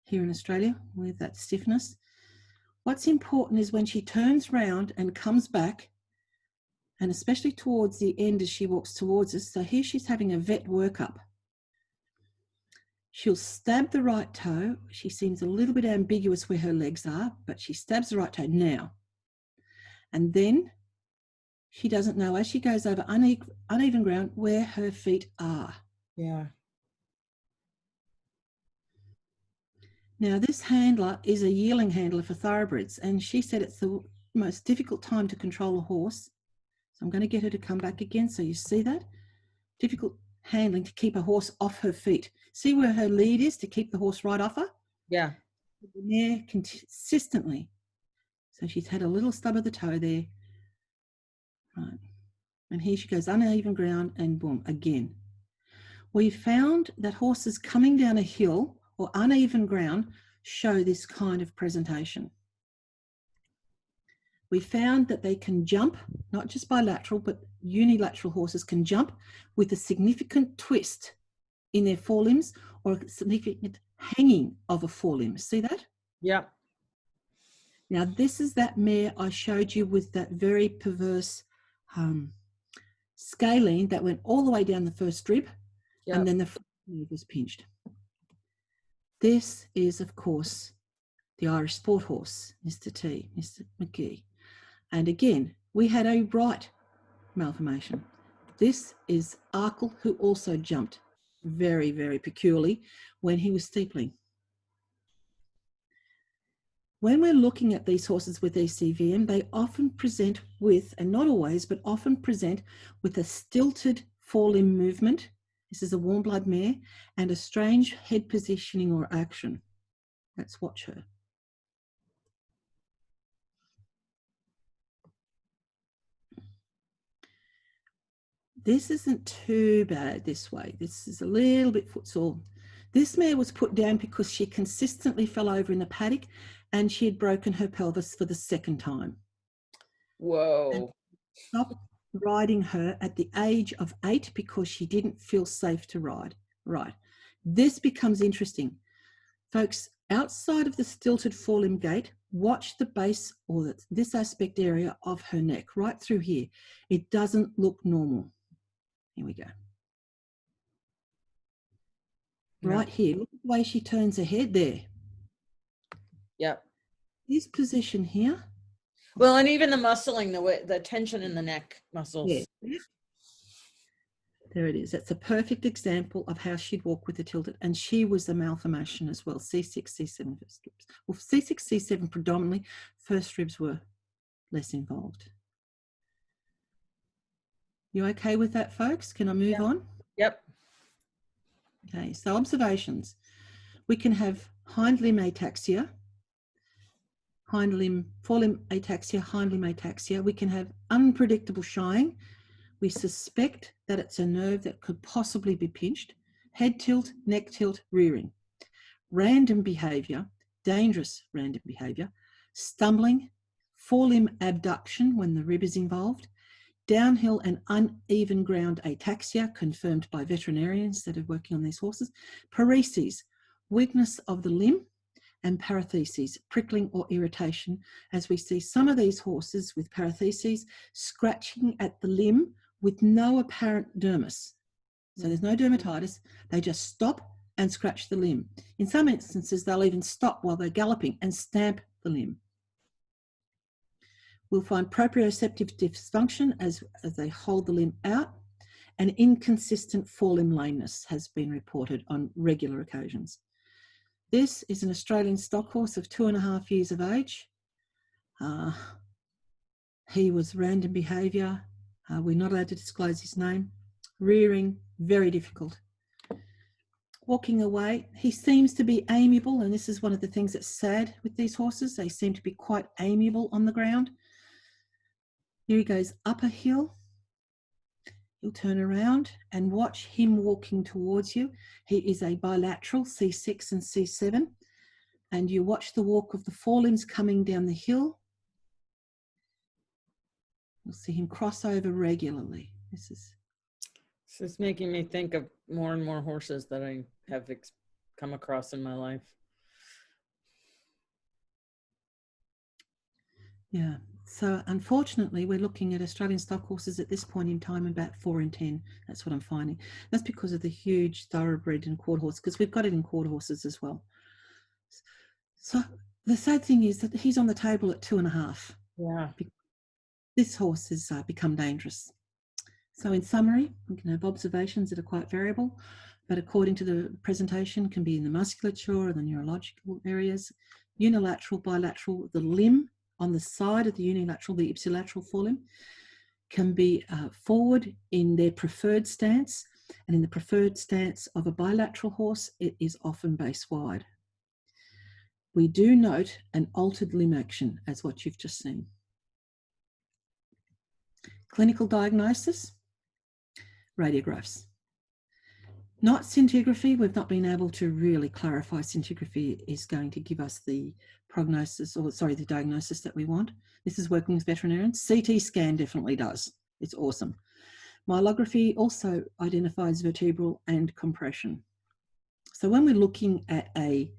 here in Australia with that stiffness. What's important is when she turns round and comes back, and especially towards the end as she walks towards us. So here she's having a vet workup. She'll stab the right toe. She seems a little bit ambiguous where her legs are, but she stabs the right toe now. And then she doesn't know, as she goes over uneven ground, where her feet are. Yeah. Now, this handler is a yearling handler for thoroughbreds, and she said it's the most difficult time to control a horse. So I'm going to get her to come back again so you see that. Difficult handling to keep a horse off her feet. See where her lead is to keep the horse right off her? Yeah. The mare consistently. So she's had a little stub of the toe there. Right. And here she goes, uneven ground, and boom, again. We found that horses coming down a hill or uneven ground show this kind of presentation. We found that they can jump, not just bilateral, but unilateral horses can jump with a significant twist in their forelimbs or a significant hanging of a forelimb. See that? Yeah. Now, this is that mare I showed you with that very perverse scalene that went all the way down the first rib, and then the front leg was pinched. This is, of course, the Irish sport horse, Mr. T, Mr. McGee. And again, we had a right malformation. This is Arkle, who also jumped very, very peculiarly when he was steepling. When we're looking at these horses with ECVM, they often present with, and not always, but often present with a stilted forelimb movement. This is a Warmbloods mare, and a strange head positioning or action. Let's watch her. this isn't too bad this way. This is a little bit footsore. This mare was put down because she consistently fell over in the paddock and she had broken her pelvis for the second time. Whoa. Stopped riding her at the age of 8 because she didn't feel safe to ride. Right. This becomes interesting. Folks, outside of the stilted forelimb gait, watch the base or this aspect area of her neck, right through here. It doesn't look normal. Here we go. Right here, look at the way she turns her head there. Yep. This position here. Well, and even the muscling, the tension in the neck muscles. Yeah. There it is. That's a perfect example of how she'd walk with the tilted. And she was a malformation as well, C6, C7 first ribs. Well, C6, C7 predominantly, first ribs were less involved. You okay with that, folks? Can I move on? Yep. Okay, so observations. We can have hind limb ataxia, forelimb ataxia, hind limb ataxia. We can have unpredictable shying. We suspect that it's a nerve that could possibly be pinched. Head tilt, neck tilt, rearing. Random behavior, dangerous random behavior. Stumbling, forelimb abduction when the rib is involved. Downhill and uneven ground ataxia, confirmed by veterinarians that are working on these horses. Paresis, weakness of the limb. And paratheses, prickling or irritation, as we see some of these horses with paratheses scratching at the limb with no apparent dermis. So there's no dermatitis, they just stop and scratch the limb. In some instances, they'll even stop while they're galloping and stamp the limb. We'll find proprioceptive dysfunction as they hold the limb out, and inconsistent forelimb lameness has been reported on regular occasions. This is an Australian stock horse of 2.5 years of age. He was random behaviour. We're not allowed to disclose his name. Rearing, very difficult. Walking away, he seems to be amiable, and this is one of the things that's sad with these horses. They seem to be quite amiable on the ground. Here he goes up a hill. You'll turn around and watch him walking towards you. He is a bilateral, C6 and C7. And you watch the walk of the forelimbs coming down the hill. You'll see him cross over regularly. This is making me think of more and more horses that I have come across in my life. Yeah. So unfortunately, we're looking at Australian stock horses at this point in time about 4 in 10. That's what I'm finding. That's because of the huge thoroughbred and quarter horse, because we've got it in quarter horses as well. So the sad thing is that he's on the table at 2.5. Yeah. This horse has become dangerous. So in summary, we can have observations that are quite variable, but according to the presentation, can be in the musculature or the neurological areas, unilateral, bilateral, the limb on the side of the unilateral, the ipsilateral forelimb, can be forward in their preferred stance, and in the preferred stance of a bilateral horse, it is often base wide. We do note an altered limb action, as what you've just seen. Clinical diagnosis, radiographs. Not scintigraphy. We've not been able to really clarify scintigraphy is going to give us the prognosis, or sorry, the diagnosis that we want. This is working with veterinarians. CT scan definitely does. It's awesome. Myelography also identifies vertebral and compression. So when we're looking at a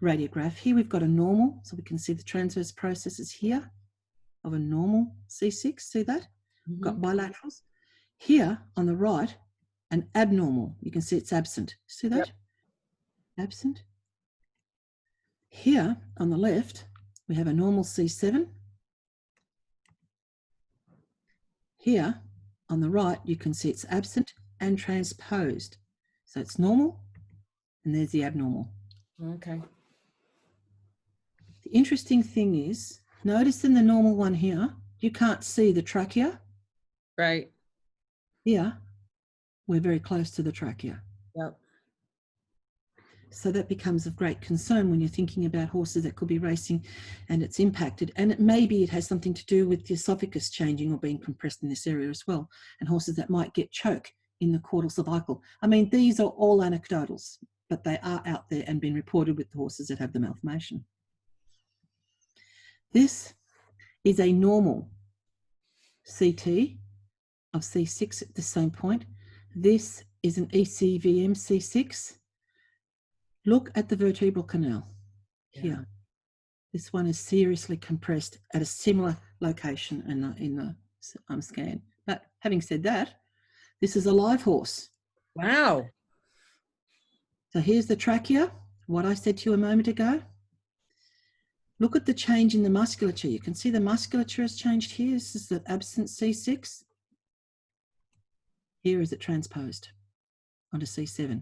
radiograph, here we've got a normal, so we can see the transverse processes here of a normal C6, see that? We've got bilaterals. Here on the right, an abnormal, you can see it's absent. See that? Yep. Absent. Here on the left, we have a normal C7. Here on the right, you can see it's absent and transposed. So it's normal, and there's the abnormal. Okay. The interesting thing is, notice in the normal one here, you can't see the trachea. Right. Here, we're very close to the trachea. Yep. So that becomes of great concern when you're thinking about horses that could be racing and it's impacted. And maybe it has something to do with the esophagus changing or being compressed in this area as well. And horses that might get choke in the caudal cervical. I mean, these are all anecdotals, but they are out there and been reported with the horses that have the malformation. This is a normal CT of C6 at the same point. This is an ECVM C6. Look at the vertebral canal here. This one is seriously compressed at a similar location in the scan. But having said that, this is a live horse. Wow. So here's the trachea, what I said to you a moment ago. Look at the change in the musculature. You can see the musculature has changed here. This is the absent C6. Here is it transposed onto C7.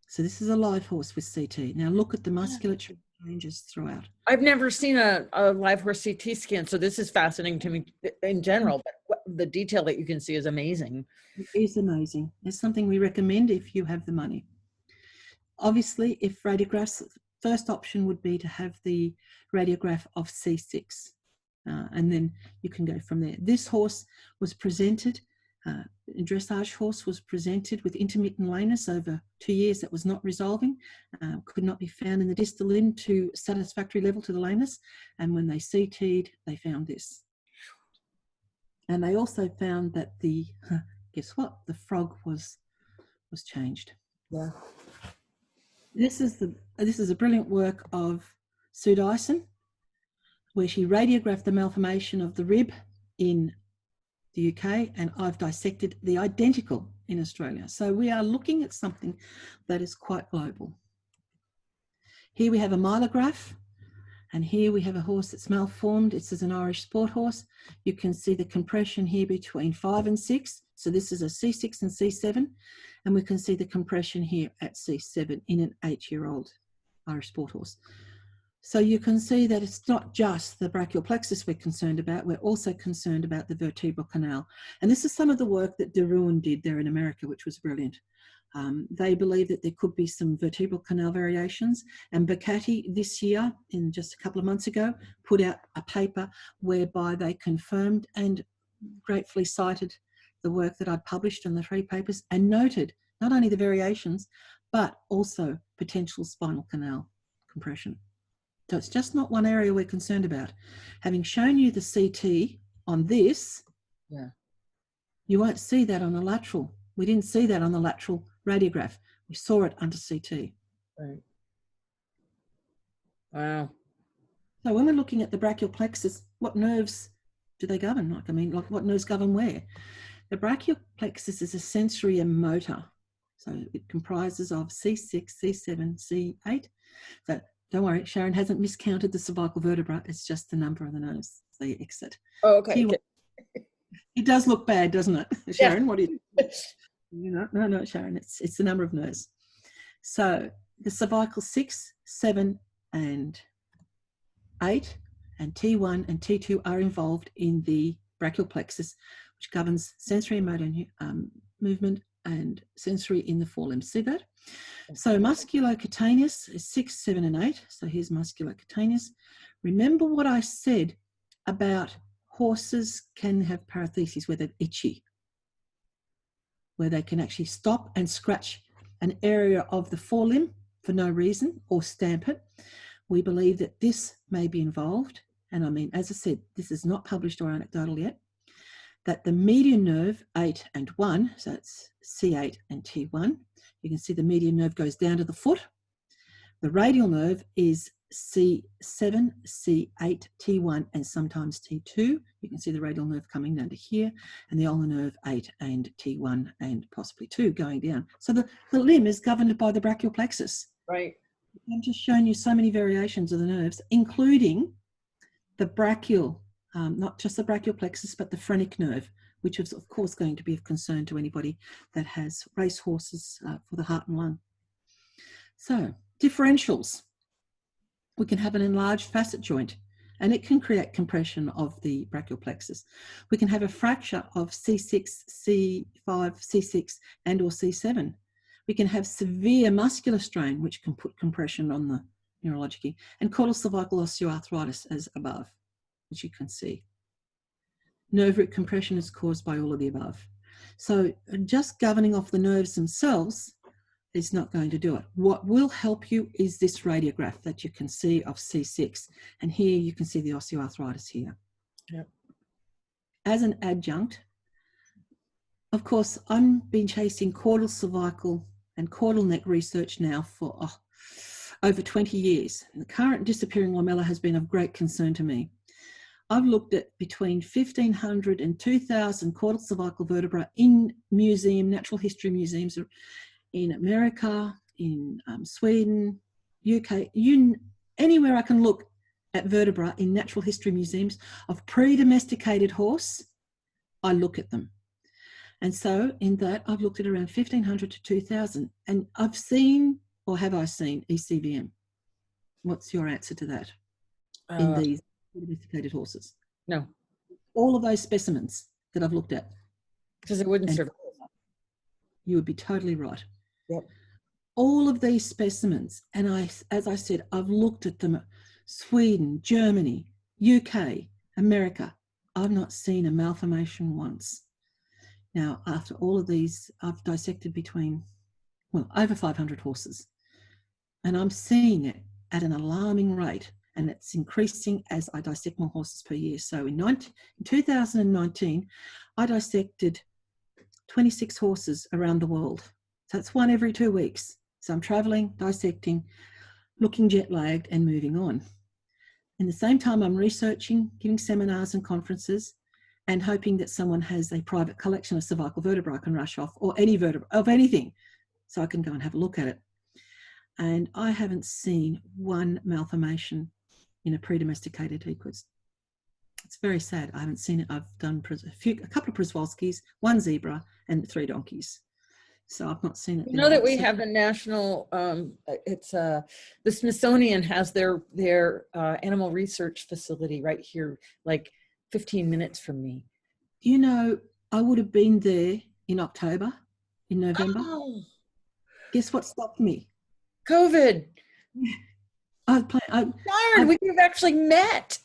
So this is a live horse with CT. Now look at the musculature changes throughout. I've never seen a live horse CT scan, so this is fascinating to me in general, but the detail that you can see is amazing. It is amazing. It's something we recommend if you have the money. Obviously, if radiographs, first option would be to have the radiograph of C6, and then you can go from there. This horse was presented, a dressage horse was presented with intermittent lameness over 2 years that was not resolving, could not be found in the distal limb to satisfactory level to the lameness, and when they CT'd, they found this. And they also found that the, guess what, the frog was changed. Yeah. This is a brilliant work of Sue Dyson, where she radiographed the malformation of the rib in the UK, and I've dissected the identical in Australia. So we are looking at something that is quite global. Here we have a mylograph, and here we have a horse that's malformed. This is an Irish sport horse. You can see the compression here between 5 and 6. So this is a C6 and C7, and we can see the compression here at C7 in an 8-year-old Irish sport horse. So you can see that it's not just the brachial plexus we're concerned about, we're also concerned about the vertebral canal. And this is some of the work that de Ruin did there in America, which was brilliant. They believe that there could be some vertebral canal variations, and Bacatti this year, in just a couple of months ago, put out a paper whereby they confirmed and gratefully cited the work that I'd published in the 3 papers and noted not only the variations, but also potential spinal canal compression. So it's just not one area we're concerned about. Having shown you the CT on this, you won't see that on the lateral. We didn't see that on the lateral radiograph. We saw it under CT. Right. Wow. So when we're looking at the brachial plexus, what nerves do they govern? Like what nerves govern where? The brachial plexus is a sensory and motor. So it comprises of C6, C7, C8. So don't worry, Sharon hasn't miscounted the cervical vertebra. It's just the number of the nose, the exit. Oh, okay. It does look bad, doesn't it, Sharon? Yeah. What do you know? No, Sharon, it's the number of nerves. So the cervical 6, 7, and 8, and T1 and T2 are involved in the brachial plexus, which governs sensory and motor movement and sensory in the forelimbs. See that? So musculocutaneous is 6, 7, and 8. So here's musculocutaneous. Remember what I said about horses can have paratheses where they're itchy, where they can actually stop and scratch an area of the forelimb for no reason or stamp it. We believe that this may be involved. And I mean, as I said, this is not published or anecdotal yet, that the median nerve 8 and 1, so it's C8 and T1. You can see the median nerve goes down to the foot. The radial nerve is C7, C8, T1, and sometimes T2. You can see the radial nerve coming down to here, and the ulnar nerve 8 and T1 and possibly 2 going down. So the limb is governed by the brachial plexus. Right. I'm just showing you so many variations of the nerves, including the brachial, not just the brachial plexus, but the phrenic nerve, which is of course going to be of concern to anybody that has racehorses for the heart and lung. So differentials. We can have an enlarged facet joint, and it can create compression of the brachial plexus. We can have a fracture of C6, C5, C6, and or C7, We can have severe muscular strain, which can put compression on the neurology, and caudal cervical osteoarthritis as above, which you can see. Nerve root compression is caused by all of the above. So just governing off the nerves themselves is not going to do it. What will help you is this radiograph that you can see of C6. And here you can see the osteoarthritis here. Yep. As an adjunct, of course, I've been chasing caudal cervical and caudal neck research now for over 20 years. And the current disappearing lamella has been of great concern to me. I've looked at between 1,500 and 2,000 caudal cervical vertebrae in natural history museums in America, in Sweden, UK, anywhere I can look at vertebra in natural history museums of pre-domesticated horse, I look at them. And so in that, I've looked at around 1,500 to 2,000, and I've seen, or have I seen, ECVM? What's your answer to that in these domesticated horses? No. All of those specimens that I've looked at. Because it wouldn't survive. You would be totally right. Yep. All of these specimens, and as I said, I've looked at them, Sweden, Germany, UK, America. I've not seen a malformation once. Now, after all of these, I've dissected over 500 horses. And I'm seeing it at an alarming rate. And it's increasing as I dissect more horses per year. So in 2019, I dissected 26 horses around the world. So that's one every 2 weeks. So I'm traveling, dissecting, looking jet lagged and moving on. In the same time, I'm researching, giving seminars and conferences, and hoping that someone has a private collection of cervical vertebrae I can rush off, or any vertebra of anything, so I can go and have a look at it. And I haven't seen one malformation in a pre-domesticated Equids. It's very sad. I haven't seen it. I've done a couple of Przewalskis, one zebra, and 3 donkeys. So I've not seen it. You know that we have the national, the Smithsonian has their animal research facility right here, like 15 minutes from me. You know, I would have been there in October, in November. Oh. Guess what stopped me? COVID. Darn, we could have actually met.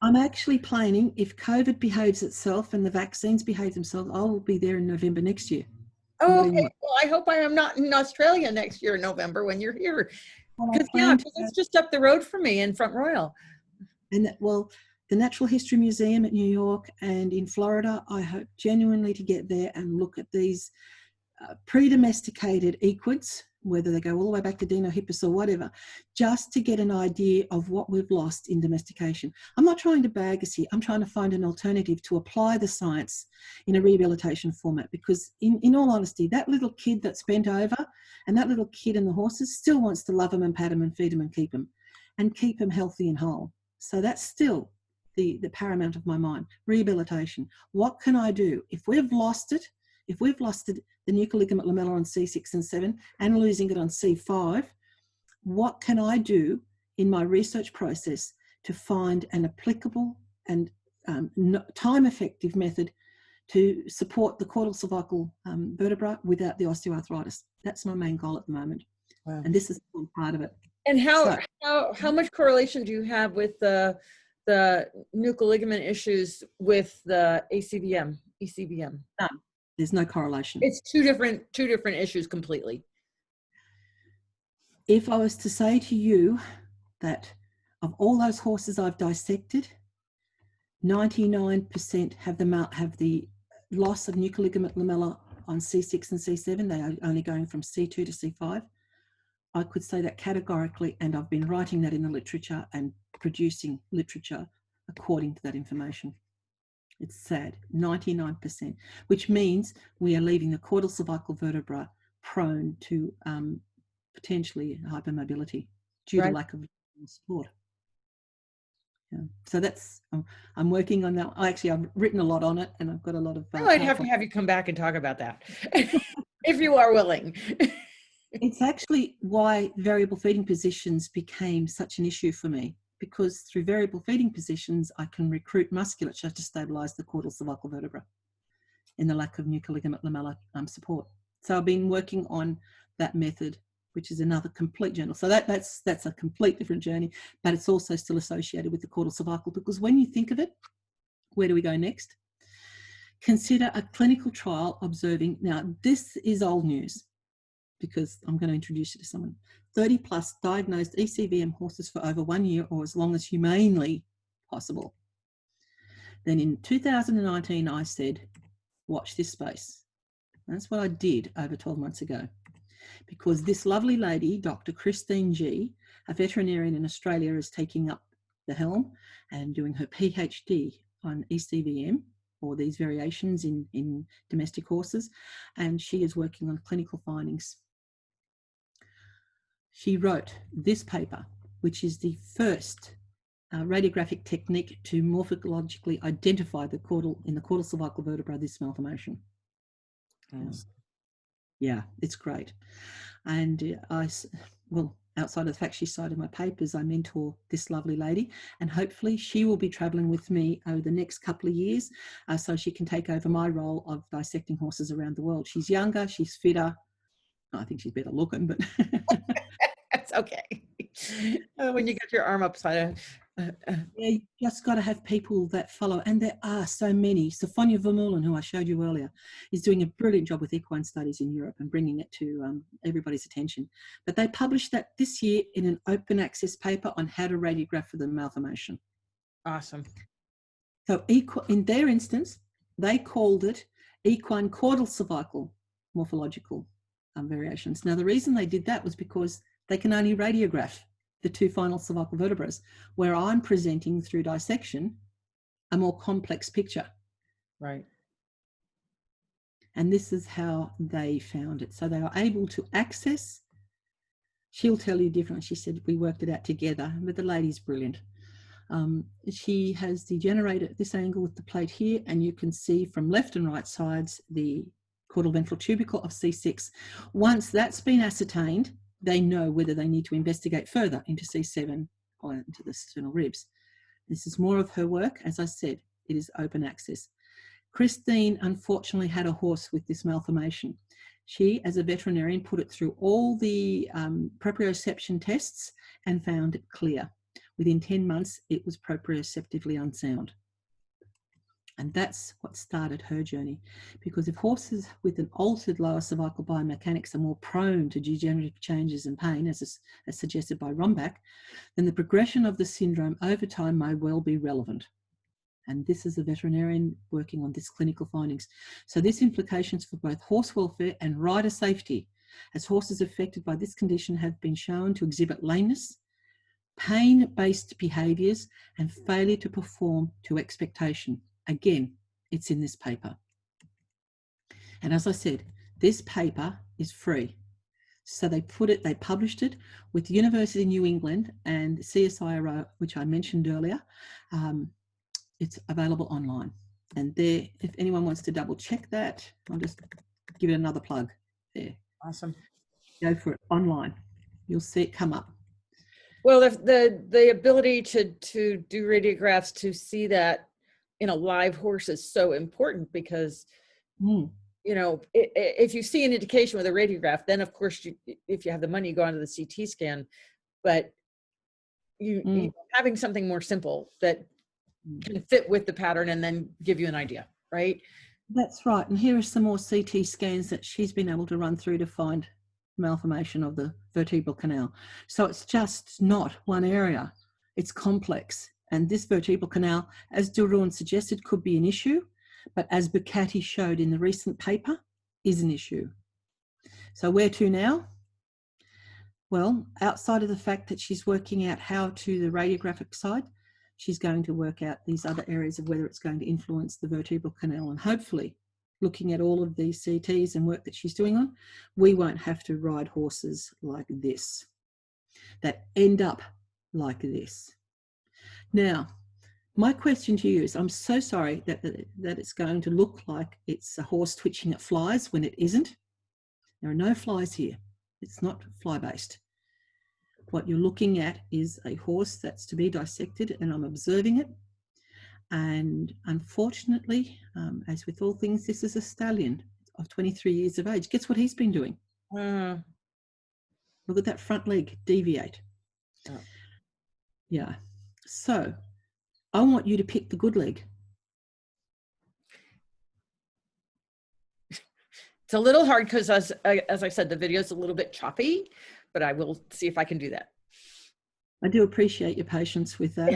I'm actually planning, if COVID behaves itself and the vaccines behave themselves, I will be there in November next year. Oh, okay. Well, I hope I am not in Australia next year in November when you're here. Because it's just up the road from me in Front Royal. And the Natural History Museum at New York and in Florida, I hope genuinely to get there and look at these pre-domesticated equids, whether they go all the way back to Dino Hippus or whatever, just to get an idea of what we've lost in domestication. I'm not trying to bag us here. I'm trying to find an alternative to apply the science in a rehabilitation format, because in all honesty, that little kid that's bent over and that little kid and the horses still wants to love them and pat them and feed them and keep them healthy and whole. So that's still the paramount of my mind. Rehabilitation. What can I do? If we've lost it, the nuchal ligament lamella on C6 and 7 and losing it on C5, what can I do in my research process to find an applicable and time-effective method to support the caudal cervical vertebra without the osteoarthritis? That's my main goal at the moment. Wow. And this is one part of it. And how much correlation do you have with the nuchal ligament issues with the ECVM? None. There's no correlation. It's two different issues completely. If I was to say to you that of all those horses I've dissected, 99% have the loss of nuchal ligament lamella on C6 and C7. They are only going from C2 to C5. I could say that categorically, and I've been writing that in the literature and producing literature according to that information. It's sad, 99%, which means we are leaving the caudal cervical vertebra prone to potentially hypermobility due to lack of support. Yeah. So that's, I'm working on that. I've written a lot on it, and I've got a lot of... I'd have to have you come back and talk about that, if you are willing. It's actually why variable feeding positions became such an issue for me, because through variable feeding positions, I can recruit musculature to stabilize the caudal cervical vertebra in the lack of nuchal ligament lamella support. So I've been working on that method, which is another complete journal. So that's a complete different journey, but it's also still associated with the caudal cervical, because when you think of it, where do we go next? Consider a clinical trial observing, now this is old news because I'm going to introduce you to someone, 30 plus diagnosed ECVM horses for over 1 year or as long as humanely possible. Then in 2019, I said, watch this space. That's what I did over 12 months ago, because this lovely lady, Dr. Christine G, a veterinarian in Australia, is taking up the helm and doing her PhD on ECVM, or these variations in domestic horses, and she is working on clinical findings. She wrote this paper, which is the first radiographic technique to morphologically identify the caudal, in the caudal cervical vertebra, this malformation. Yeah, it's great. And well, outside of the fact she cited my papers, I mentor this lovely lady, and hopefully she will be traveling with me over the next couple of years, so she can take over my role of dissecting horses around the world. She's younger, she's fitter. I think she's better looking, but That's okay. When you get your arm upside yeah, you just got to have people that follow, and there are so many. Sophia Vermeulen, who I showed you earlier, is doing a brilliant job with equine studies in Europe and bringing it to everybody's attention. But they published that this year in an open access paper on how to radiograph for the malformation. Awesome. So in their instance, they called it equine caudal cervical morphological variations. Now, the reason they did that was because they can only radiograph the two final cervical vertebrae, where I'm presenting through dissection a more complex picture. Right. And this is how they found it. So they are able to access, she'll tell you differently. She said, we worked it out together, but the lady's brilliant. She has degenerated at this angle with the plate here, and you can see from left and right sides the caudal ventral tubercle of C6. Once that's been ascertained, they know whether they need to investigate further into C7 or into the sternal ribs. This is more of her work. As I said, it is open access. Christine unfortunately had a horse with this malformation. She, as a veterinarian, put it through all the proprioception tests and found it clear. Within 10 months, it was proprioceptively unsound. And that's what started her journey. Because if horses with an altered lower cervical biomechanics are more prone to degenerative changes and pain, as suggested by Rombach, then the progression of the syndrome over time may well be relevant. And this is a veterinarian working on this clinical findings. So this implications for both horse welfare and rider safety, as horses affected by this condition have been shown to exhibit lameness, pain-based behaviours, and failure to perform to expectation. Again, it's in this paper. And as I said, this paper is free. So they published it with the University of New England and CSIRO, which I mentioned earlier. It's available online. And there, if anyone wants to double check that, I'll just give it another plug there. Awesome. Go for it online. You'll see it come up. Well, the ability to do radiographs to see that in a live horse is so important, because you know, if you see an indication with a radiograph, then of course if you have the money, you go onto the CT scan. But you having something more simple that can fit with the pattern and then give you an idea, right? That's right. And here are some more CT scans that she's been able to run through to find malformation of the vertebral canal. So it's just not one area, it's complex. And this vertebral canal, as Duruan suggested, could be an issue, but as Bucati showed in the recent paper, is an issue. So where to now? Well, outside of the fact that she's working out how to the radiographic side, she's going to work out these other areas of whether it's going to influence the vertebral canal, and hopefully, looking at all of these CTs and work that she's doing on, we won't have to ride horses like this, that end up like this. Now, my question to you is, I'm so sorry that it's going to look like it's a horse twitching at flies when it isn't. There are no flies here. It's not fly-based. What you're looking at is a horse that's to be dissected, and I'm observing it. And unfortunately, as with all things, this is a stallion. It's of 23 years of age. Guess what he's been doing? Look at that front leg deviate. Oh. Yeah. So I want you to pick the good leg. It's a little hard because, as I said, the video is a little bit choppy, but I will see if I can do that. I do appreciate your patience with that.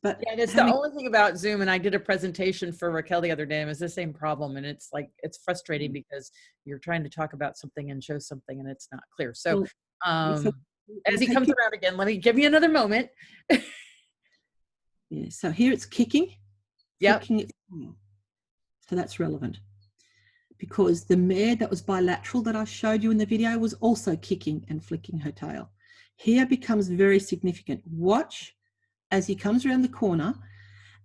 But yeah, it's the only thing about Zoom, and I did a presentation for Raquel the other day, and it was the same problem. And it's like, it's frustrating because you're trying to talk about something and show something and it's not clear. So, as he comes around again, let me give me another moment. Yeah, so here it's kicking. Yep. So that's relevant, because the mare that was bilateral that I showed you in the video was also kicking and flicking her tail. Here becomes very significant. Watch as he comes around the corner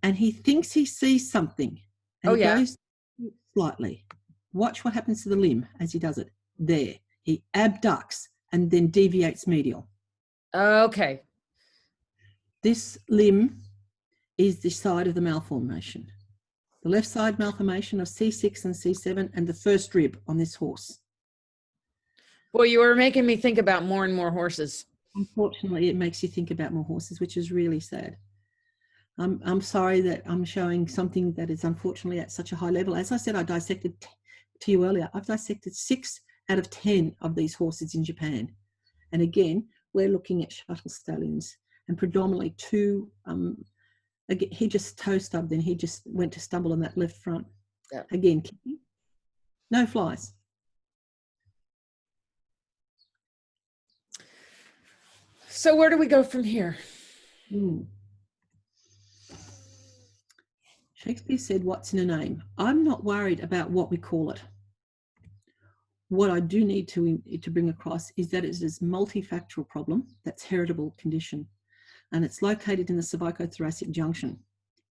and he thinks he sees something. And he goes slightly. Watch what happens to the limb as he does it. There. He abducts and then deviates medial. Okay. This limb is the side of the malformation. The left side malformation of C6 and C7 and the first rib on this horse. Boy, you were making me think about more and more horses. Unfortunately, it makes you think about more horses, which is really sad. I'm sorry that I'm showing something that is unfortunately at such a high level. As I said, I dissected to you earlier, I've dissected 6 out of 10 of these horses in Japan. And again, we're looking at shuttle stallions and predominantly 2, again, he just toe stubbed, then he just went to stumble on that left front. Yeah. Again, no flies. So where do we go from here? Shakespeare said, what's in a name? I'm not worried about what we call it. What I do need to bring across is that it is a multifactorial problem that's heritable condition, and it's located in the cervicothoracic junction.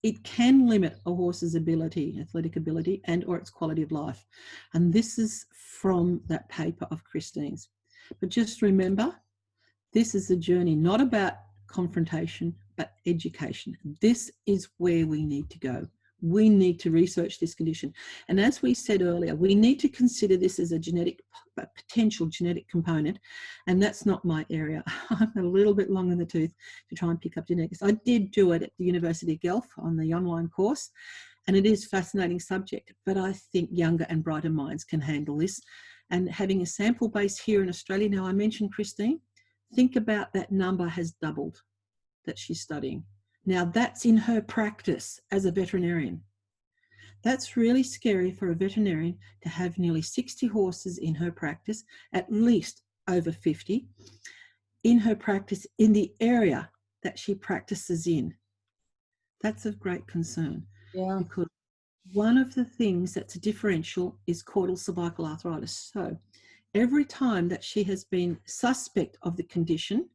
It can limit a horse's ability, athletic ability, and or its quality of life. And this is from that paper of Christine's. But just remember, this is a journey not about confrontation, but education. This is where we need to go. We need to research this condition. And as we said earlier, we need to consider this as a potential genetic component. And that's not my area. I'm a little bit long in the tooth to try and pick up genetics. I did do it at the University of Guelph on the online course, and it is a fascinating subject, but I think younger and brighter minds can handle this. And having a sample base here in Australia, now I mentioned Christine, think about that number has doubled that she's studying. Now that's in her practice as a veterinarian. That's really scary for a veterinarian to have nearly 60 horses in her practice, at least over 50, in her practice in the area that she practices in. That's of great concern. Yeah. Because one of the things that's a differential is caudal cervical arthritis. So every time that she has been suspect of the condition,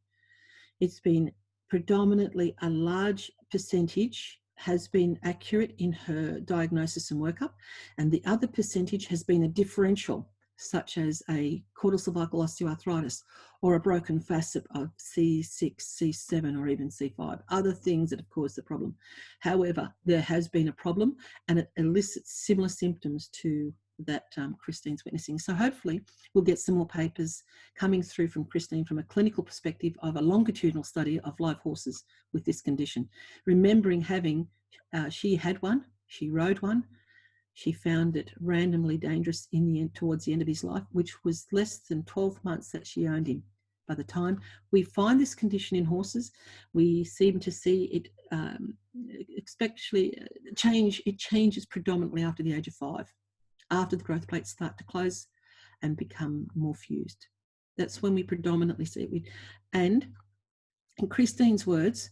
it's been predominantly a large percentage has been accurate in her diagnosis and workup, and the other percentage has been a differential, such as a caudal cervical osteoarthritis or a broken facet of C6, C7, or even C5, other things that have caused the problem. However, there has been a problem, and it elicits similar symptoms to that Christine's witnessing. So hopefully we'll get some more papers coming through from Christine from a clinical perspective of a longitudinal study of live horses with this condition. Remembering having, she had one, she rode one, she found it randomly dangerous in the end, towards the end of his life, which was less than 12 months that she owned him. By the time we find this condition in horses, we seem to see it especially change. It changes predominantly after the age of 5. After the growth plates start to close and become more fused. That's when we predominantly see it. And in Christine's words,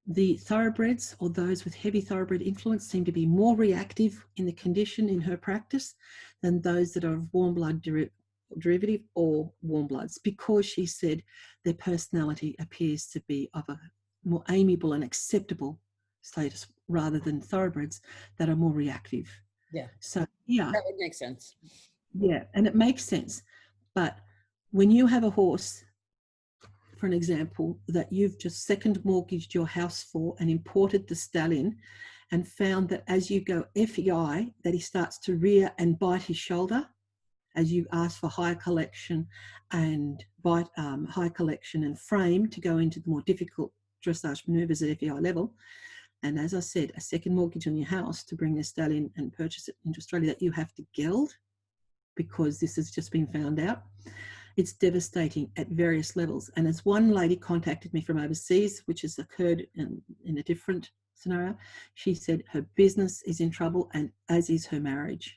the thoroughbreds, or those with heavy thoroughbred influence, seem to be more reactive in the condition in her practice than those that are of warm blood derivative or warm bloods, because she said their personality appears to be of a more amiable and acceptable status rather than thoroughbreds that are more reactive. Yeah. So yeah, that would make sense. Yeah, and it makes sense. But when you have a horse, for an example, that you've just second mortgaged your house for and imported the stallion, and found that as you go FEI, that he starts to rear and bite his shoulder as you ask for higher collection and bite, high collection and frame to go into the more difficult dressage maneuvers at FEI level. And as I said, a second mortgage on your house to bring the stallion and purchase it into Australia that you have to geld, because this has just been found out. It's devastating at various levels. And as one lady contacted me from overseas, which has occurred in a different scenario, she said her business is in trouble, and as is her marriage.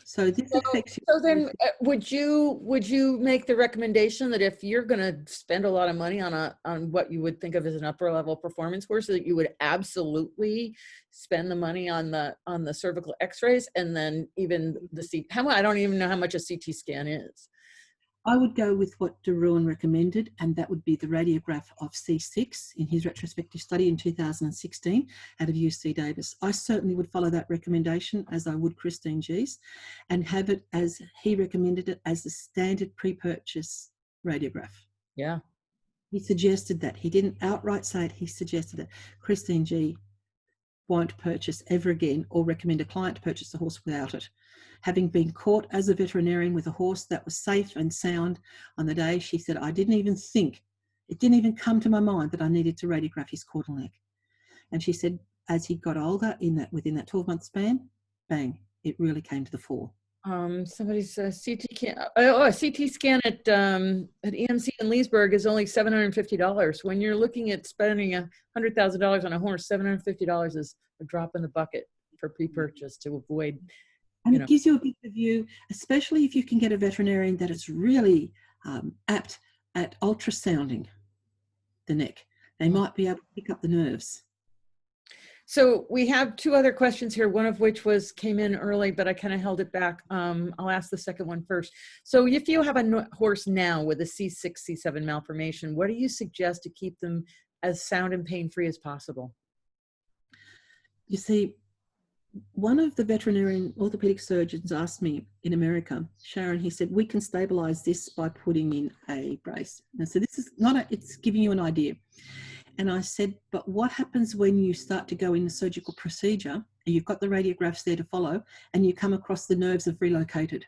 So this affects you. So then would you make the recommendation that if you're going to spend a lot of money on what you would think of as an upper level performance horse, that you would absolutely spend the money on the cervical x-rays, and then even the CT? I don't even know how much a CT scan is. I would go with what de Ruin recommended, and that would be the radiograph of C6 in his retrospective study in 2016 out of UC Davis. I certainly would follow that recommendation, as I would Christine G's, and have it as he recommended it, as the standard pre-purchase radiograph. Yeah. He suggested that. He didn't outright say it, he suggested it. Christine G won't purchase ever again or recommend a client to purchase a horse without it. Having been caught as a veterinarian with a horse that was safe and sound on the day, she said, I didn't even think, it didn't even come to my mind that I needed to radiograph his caudal neck. And she said, as he got older, within that 12-month span, bang, it really came to the fore. Somebody's a CT scan at EMC in Leesburg is only $750. When you're looking at spending $100,000 on a horse, $750 is a drop in the bucket for pre-purchase to avoid. And it gives you a bit of view, especially if you can get a veterinarian that is really apt at ultrasounding the neck. They might be able to pick up the nerves. So we have two other questions here, one of which came in early, but I kind of held it back. I'll ask the second one first. So if you have a horse now with a C6, C7 malformation, what do you suggest to keep them as sound and pain-free as possible? You see, one of the veterinarian orthopedic surgeons asked me in America, Sharon, he said, we can stabilize this by putting in a brace. And so this is it's giving you an idea. And I said, but what happens when you start to go in the surgical procedure and you've got the radiographs there to follow and you come across the nerves have relocated?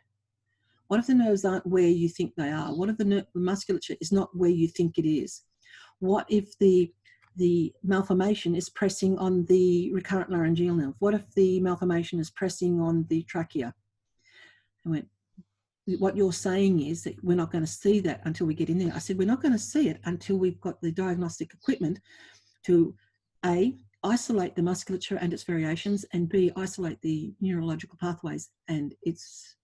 What if the nerves aren't where you think they are? What if the musculature is not where you think it is? What if the malformation is pressing on the recurrent laryngeal nerve? What if the malformation is pressing on the trachea? I went, what you're saying is that we're not going to see that until we get in there. I said, we're not going to see it until we've got the diagnostic equipment to A, isolate the musculature and its variations, and B, isolate the neurological pathways. And it's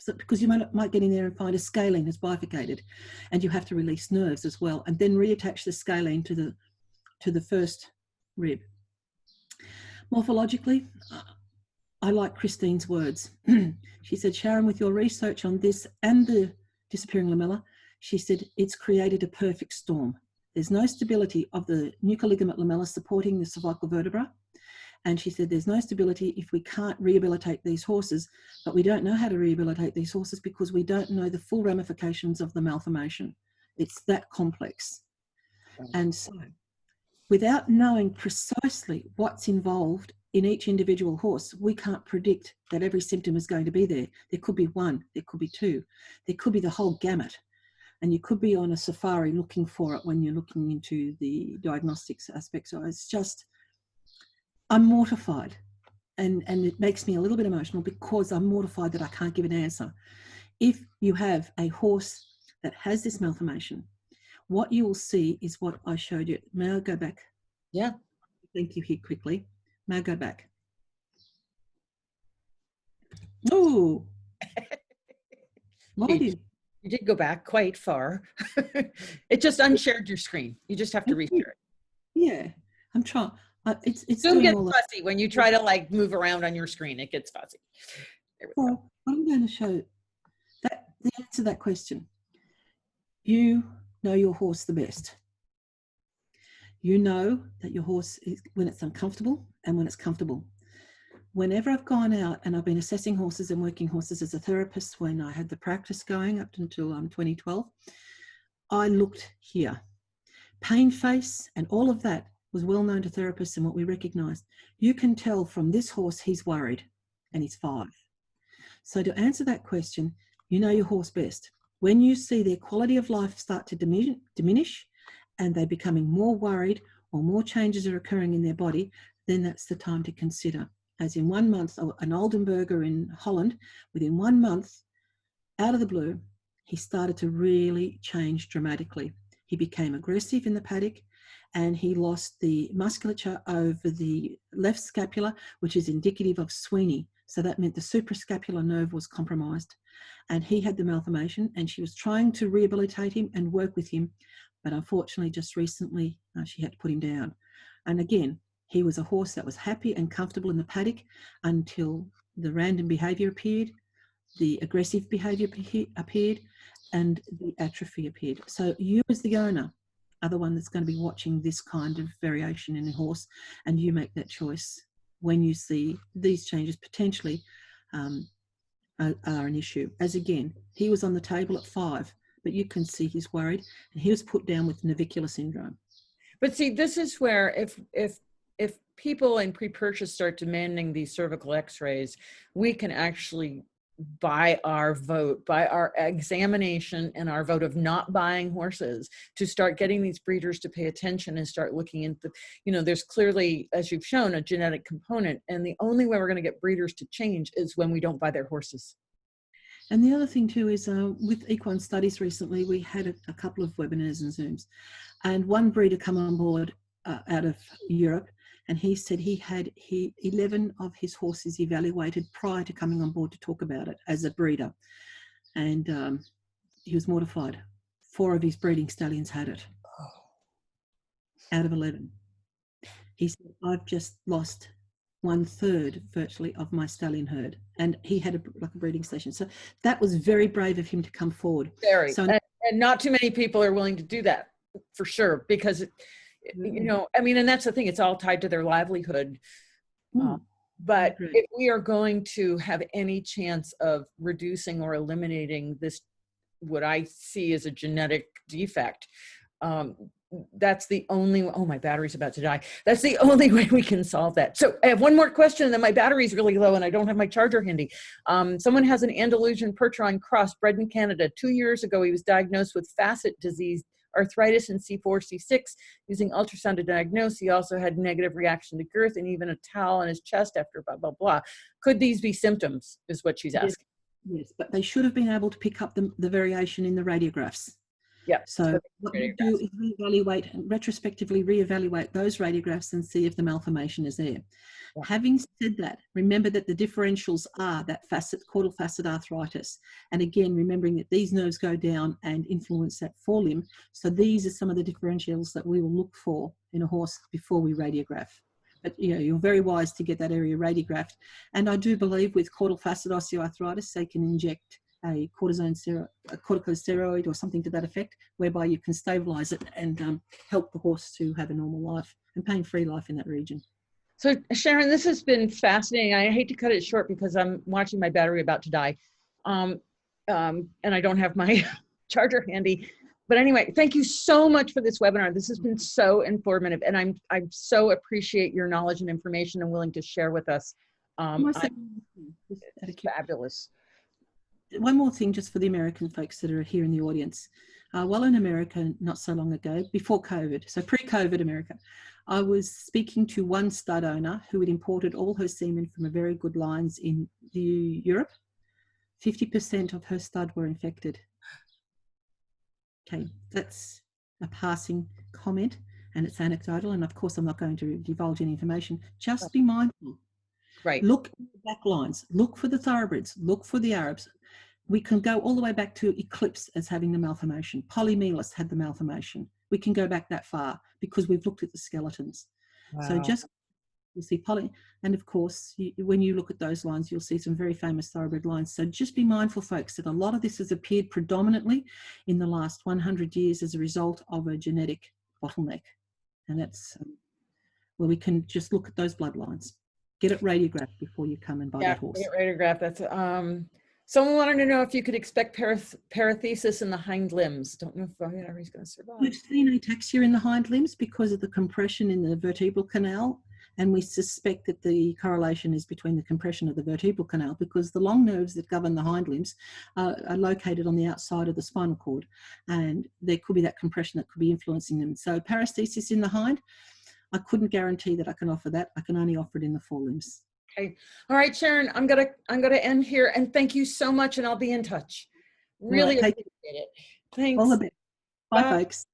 because you might get in there and find a scalene is bifurcated, and you have to release nerves as well, and then reattach the scalene to the first rib. Morphologically, I like Christine's words. She said, Sharon, with your research on this and the disappearing lamella, she said, it's created a perfect storm. There's no stability of the nucleoligament lamella supporting the cervical vertebra. And she said, there's no stability if we can't rehabilitate these horses, but we don't know how to rehabilitate these horses because we don't know the full ramifications of the malformation. It's that complex. And so, without knowing precisely what's involved in each individual horse, we can't predict that every symptom is going to be there. There could be one, there could be two, there could be the whole gamut. And you could be on a safari looking for it when you're looking into the diagnostics aspect. So it's just, I'm mortified. And it makes me a little bit emotional because I'm mortified that I can't give an answer. If you have a horse that has this malformation, what you will see is what I showed you. May I go back? Yeah. Thank you here quickly. May I go back? Oh. You did go back quite far. It just unshared your screen. You just have to reshare it. Yeah, I'm trying. It's Zoom gets fuzzy when you try to like move around on your screen. It gets fuzzy. Well, I'm going to show that the answer to that question. You know your horse the best. You know that your horse is when it's uncomfortable and when it's comfortable. Whenever I've gone out and I've been assessing horses and working horses as a therapist, when I had the practice going up until 2012, I looked here. Pain face and all of that was well known to therapists and what we recognised. You can tell from this horse he's worried, and he's 5. So to answer that question, you know your horse best. When you see their quality of life start to diminish and they're becoming more worried or more changes are occurring in their body, then that's the time to consider. As in 1 month, an Oldenburger in Holland, within 1 month, out of the blue, he started to really change dramatically. He became aggressive in the paddock and he lost the musculature over the left scapula, which is indicative of Sweeney. So that meant the suprascapular nerve was compromised. And he had the malformation, and she was trying to rehabilitate him and work with him. But unfortunately, just recently, she had to put him down. And again, he was a horse that was happy and comfortable in the paddock until the random behaviour appeared, the aggressive behaviour appeared, and the atrophy appeared. So you as the owner are the one that's going to be watching this kind of variation in a horse, and you make that choice when you see these changes potentially are an issue. As again, he was on the table at 5, but you can see he's worried, and he was put down with navicular syndrome. But see, this is where if people in pre-purchase start demanding these cervical x-rays, we can actually by our vote, by our examination and our vote of not buying horses, to start getting these breeders to pay attention and start looking into, you know, there's clearly, as you've shown, a genetic component. And the only way we're going to get breeders to change is when we don't buy their horses. And the other thing too is with equine studies recently, we had a couple of webinars and Zooms, and one breeder come on board out of Europe, and he said he had 11 of his horses evaluated prior to coming on board to talk about it as a breeder. And he was mortified. 4 of his breeding stallions had it out of 11. He said, I've just lost 1/3 virtually of my stallion herd. And he had a breeding station. So that was very brave of him to come forward. Very. So, and not too many people are willing to do that, for sure, because you know, I mean, and that's the thing, it's all tied to their livelihood. But if we are going to have any chance of reducing or eliminating this, what I see as a genetic defect, that's the only, oh, my battery's about to die. That's the only way we can solve that. So I have one more question, and then my battery's really low and I don't have my charger handy. Someone has an Andalusian Percheron cross bred in Canada. 2 years ago, he was diagnosed with facet disease, arthritis in C4, C6, using ultrasound to diagnose. He also had negative reaction to girth and even a towel on his chest after blah, blah, blah. Could these be symptoms, is what she's asking. Yes, but they should have been able to pick up the variation in the radiographs. Yeah. So what we do is reevaluate and retrospectively reevaluate those radiographs and see if the malformation is there. Yeah. Having said that, remember that the differentials are that caudal facet arthritis. And again, remembering that these nerves go down and influence that forelimb. So these are some of the differentials that we will look for in a horse before we radiograph. But you know, you're very wise to get that area radiographed. And I do believe with caudal facet osteoarthritis, they can inject a corticosteroid or something to that effect, whereby you can stabilize it and help the horse to have a normal life and pain-free life in that region. So Sharon, this has been fascinating. I hate to cut it short because I'm watching my battery about to die. And I don't have my charger handy. But anyway, thank you so much for this webinar. This has been so informative, and I so appreciate your knowledge and information and willing to share with us. It's fabulous. One more thing just for the American folks that are here in the audience. While in America not so long ago, before COVID, so pre-COVID America, I was speaking to one stud owner who had imported all her semen from a very good lines in Europe. 50% of her stud were infected. Okay, that's a passing comment and it's anecdotal, and of course I'm not going to divulge any information. Just be mindful. Right. Look at the back lines, look for the thoroughbreds, look for the Arabs. We can go all the way back to Eclipse as having the malformation. Polymelis had the malformation. We can go back that far because we've looked at the skeletons. Wow. So just, you'll see and of course, when you look at those lines, you'll see some very famous thoroughbred lines. So just be mindful, folks, that a lot of this has appeared predominantly in the last 100 years as a result of a genetic bottleneck. And that's where we can just look at those bloodlines. Get it radiographed before you come and buy that horse. Get it radiographed. That's Someone wanted to know if you could expect parathesis in the hind limbs. Don't know if everybody's going to survive. We've seen ataxia in the hind limbs because of the compression in the vertebral canal, and we suspect that the correlation is between the compression of the vertebral canal, because the long nerves that govern the hind limbs are located on the outside of the spinal cord, and there could be that compression that could be influencing them. So parathesis in the hind, I couldn't guarantee that I can offer that. I can only offer it in the forelimbs. Okay. All right, Sharon, I'm gonna end here, and thank you so much, and I'll be in touch. Really appreciate it. Thanks. All the best. Bye, Bye. folks.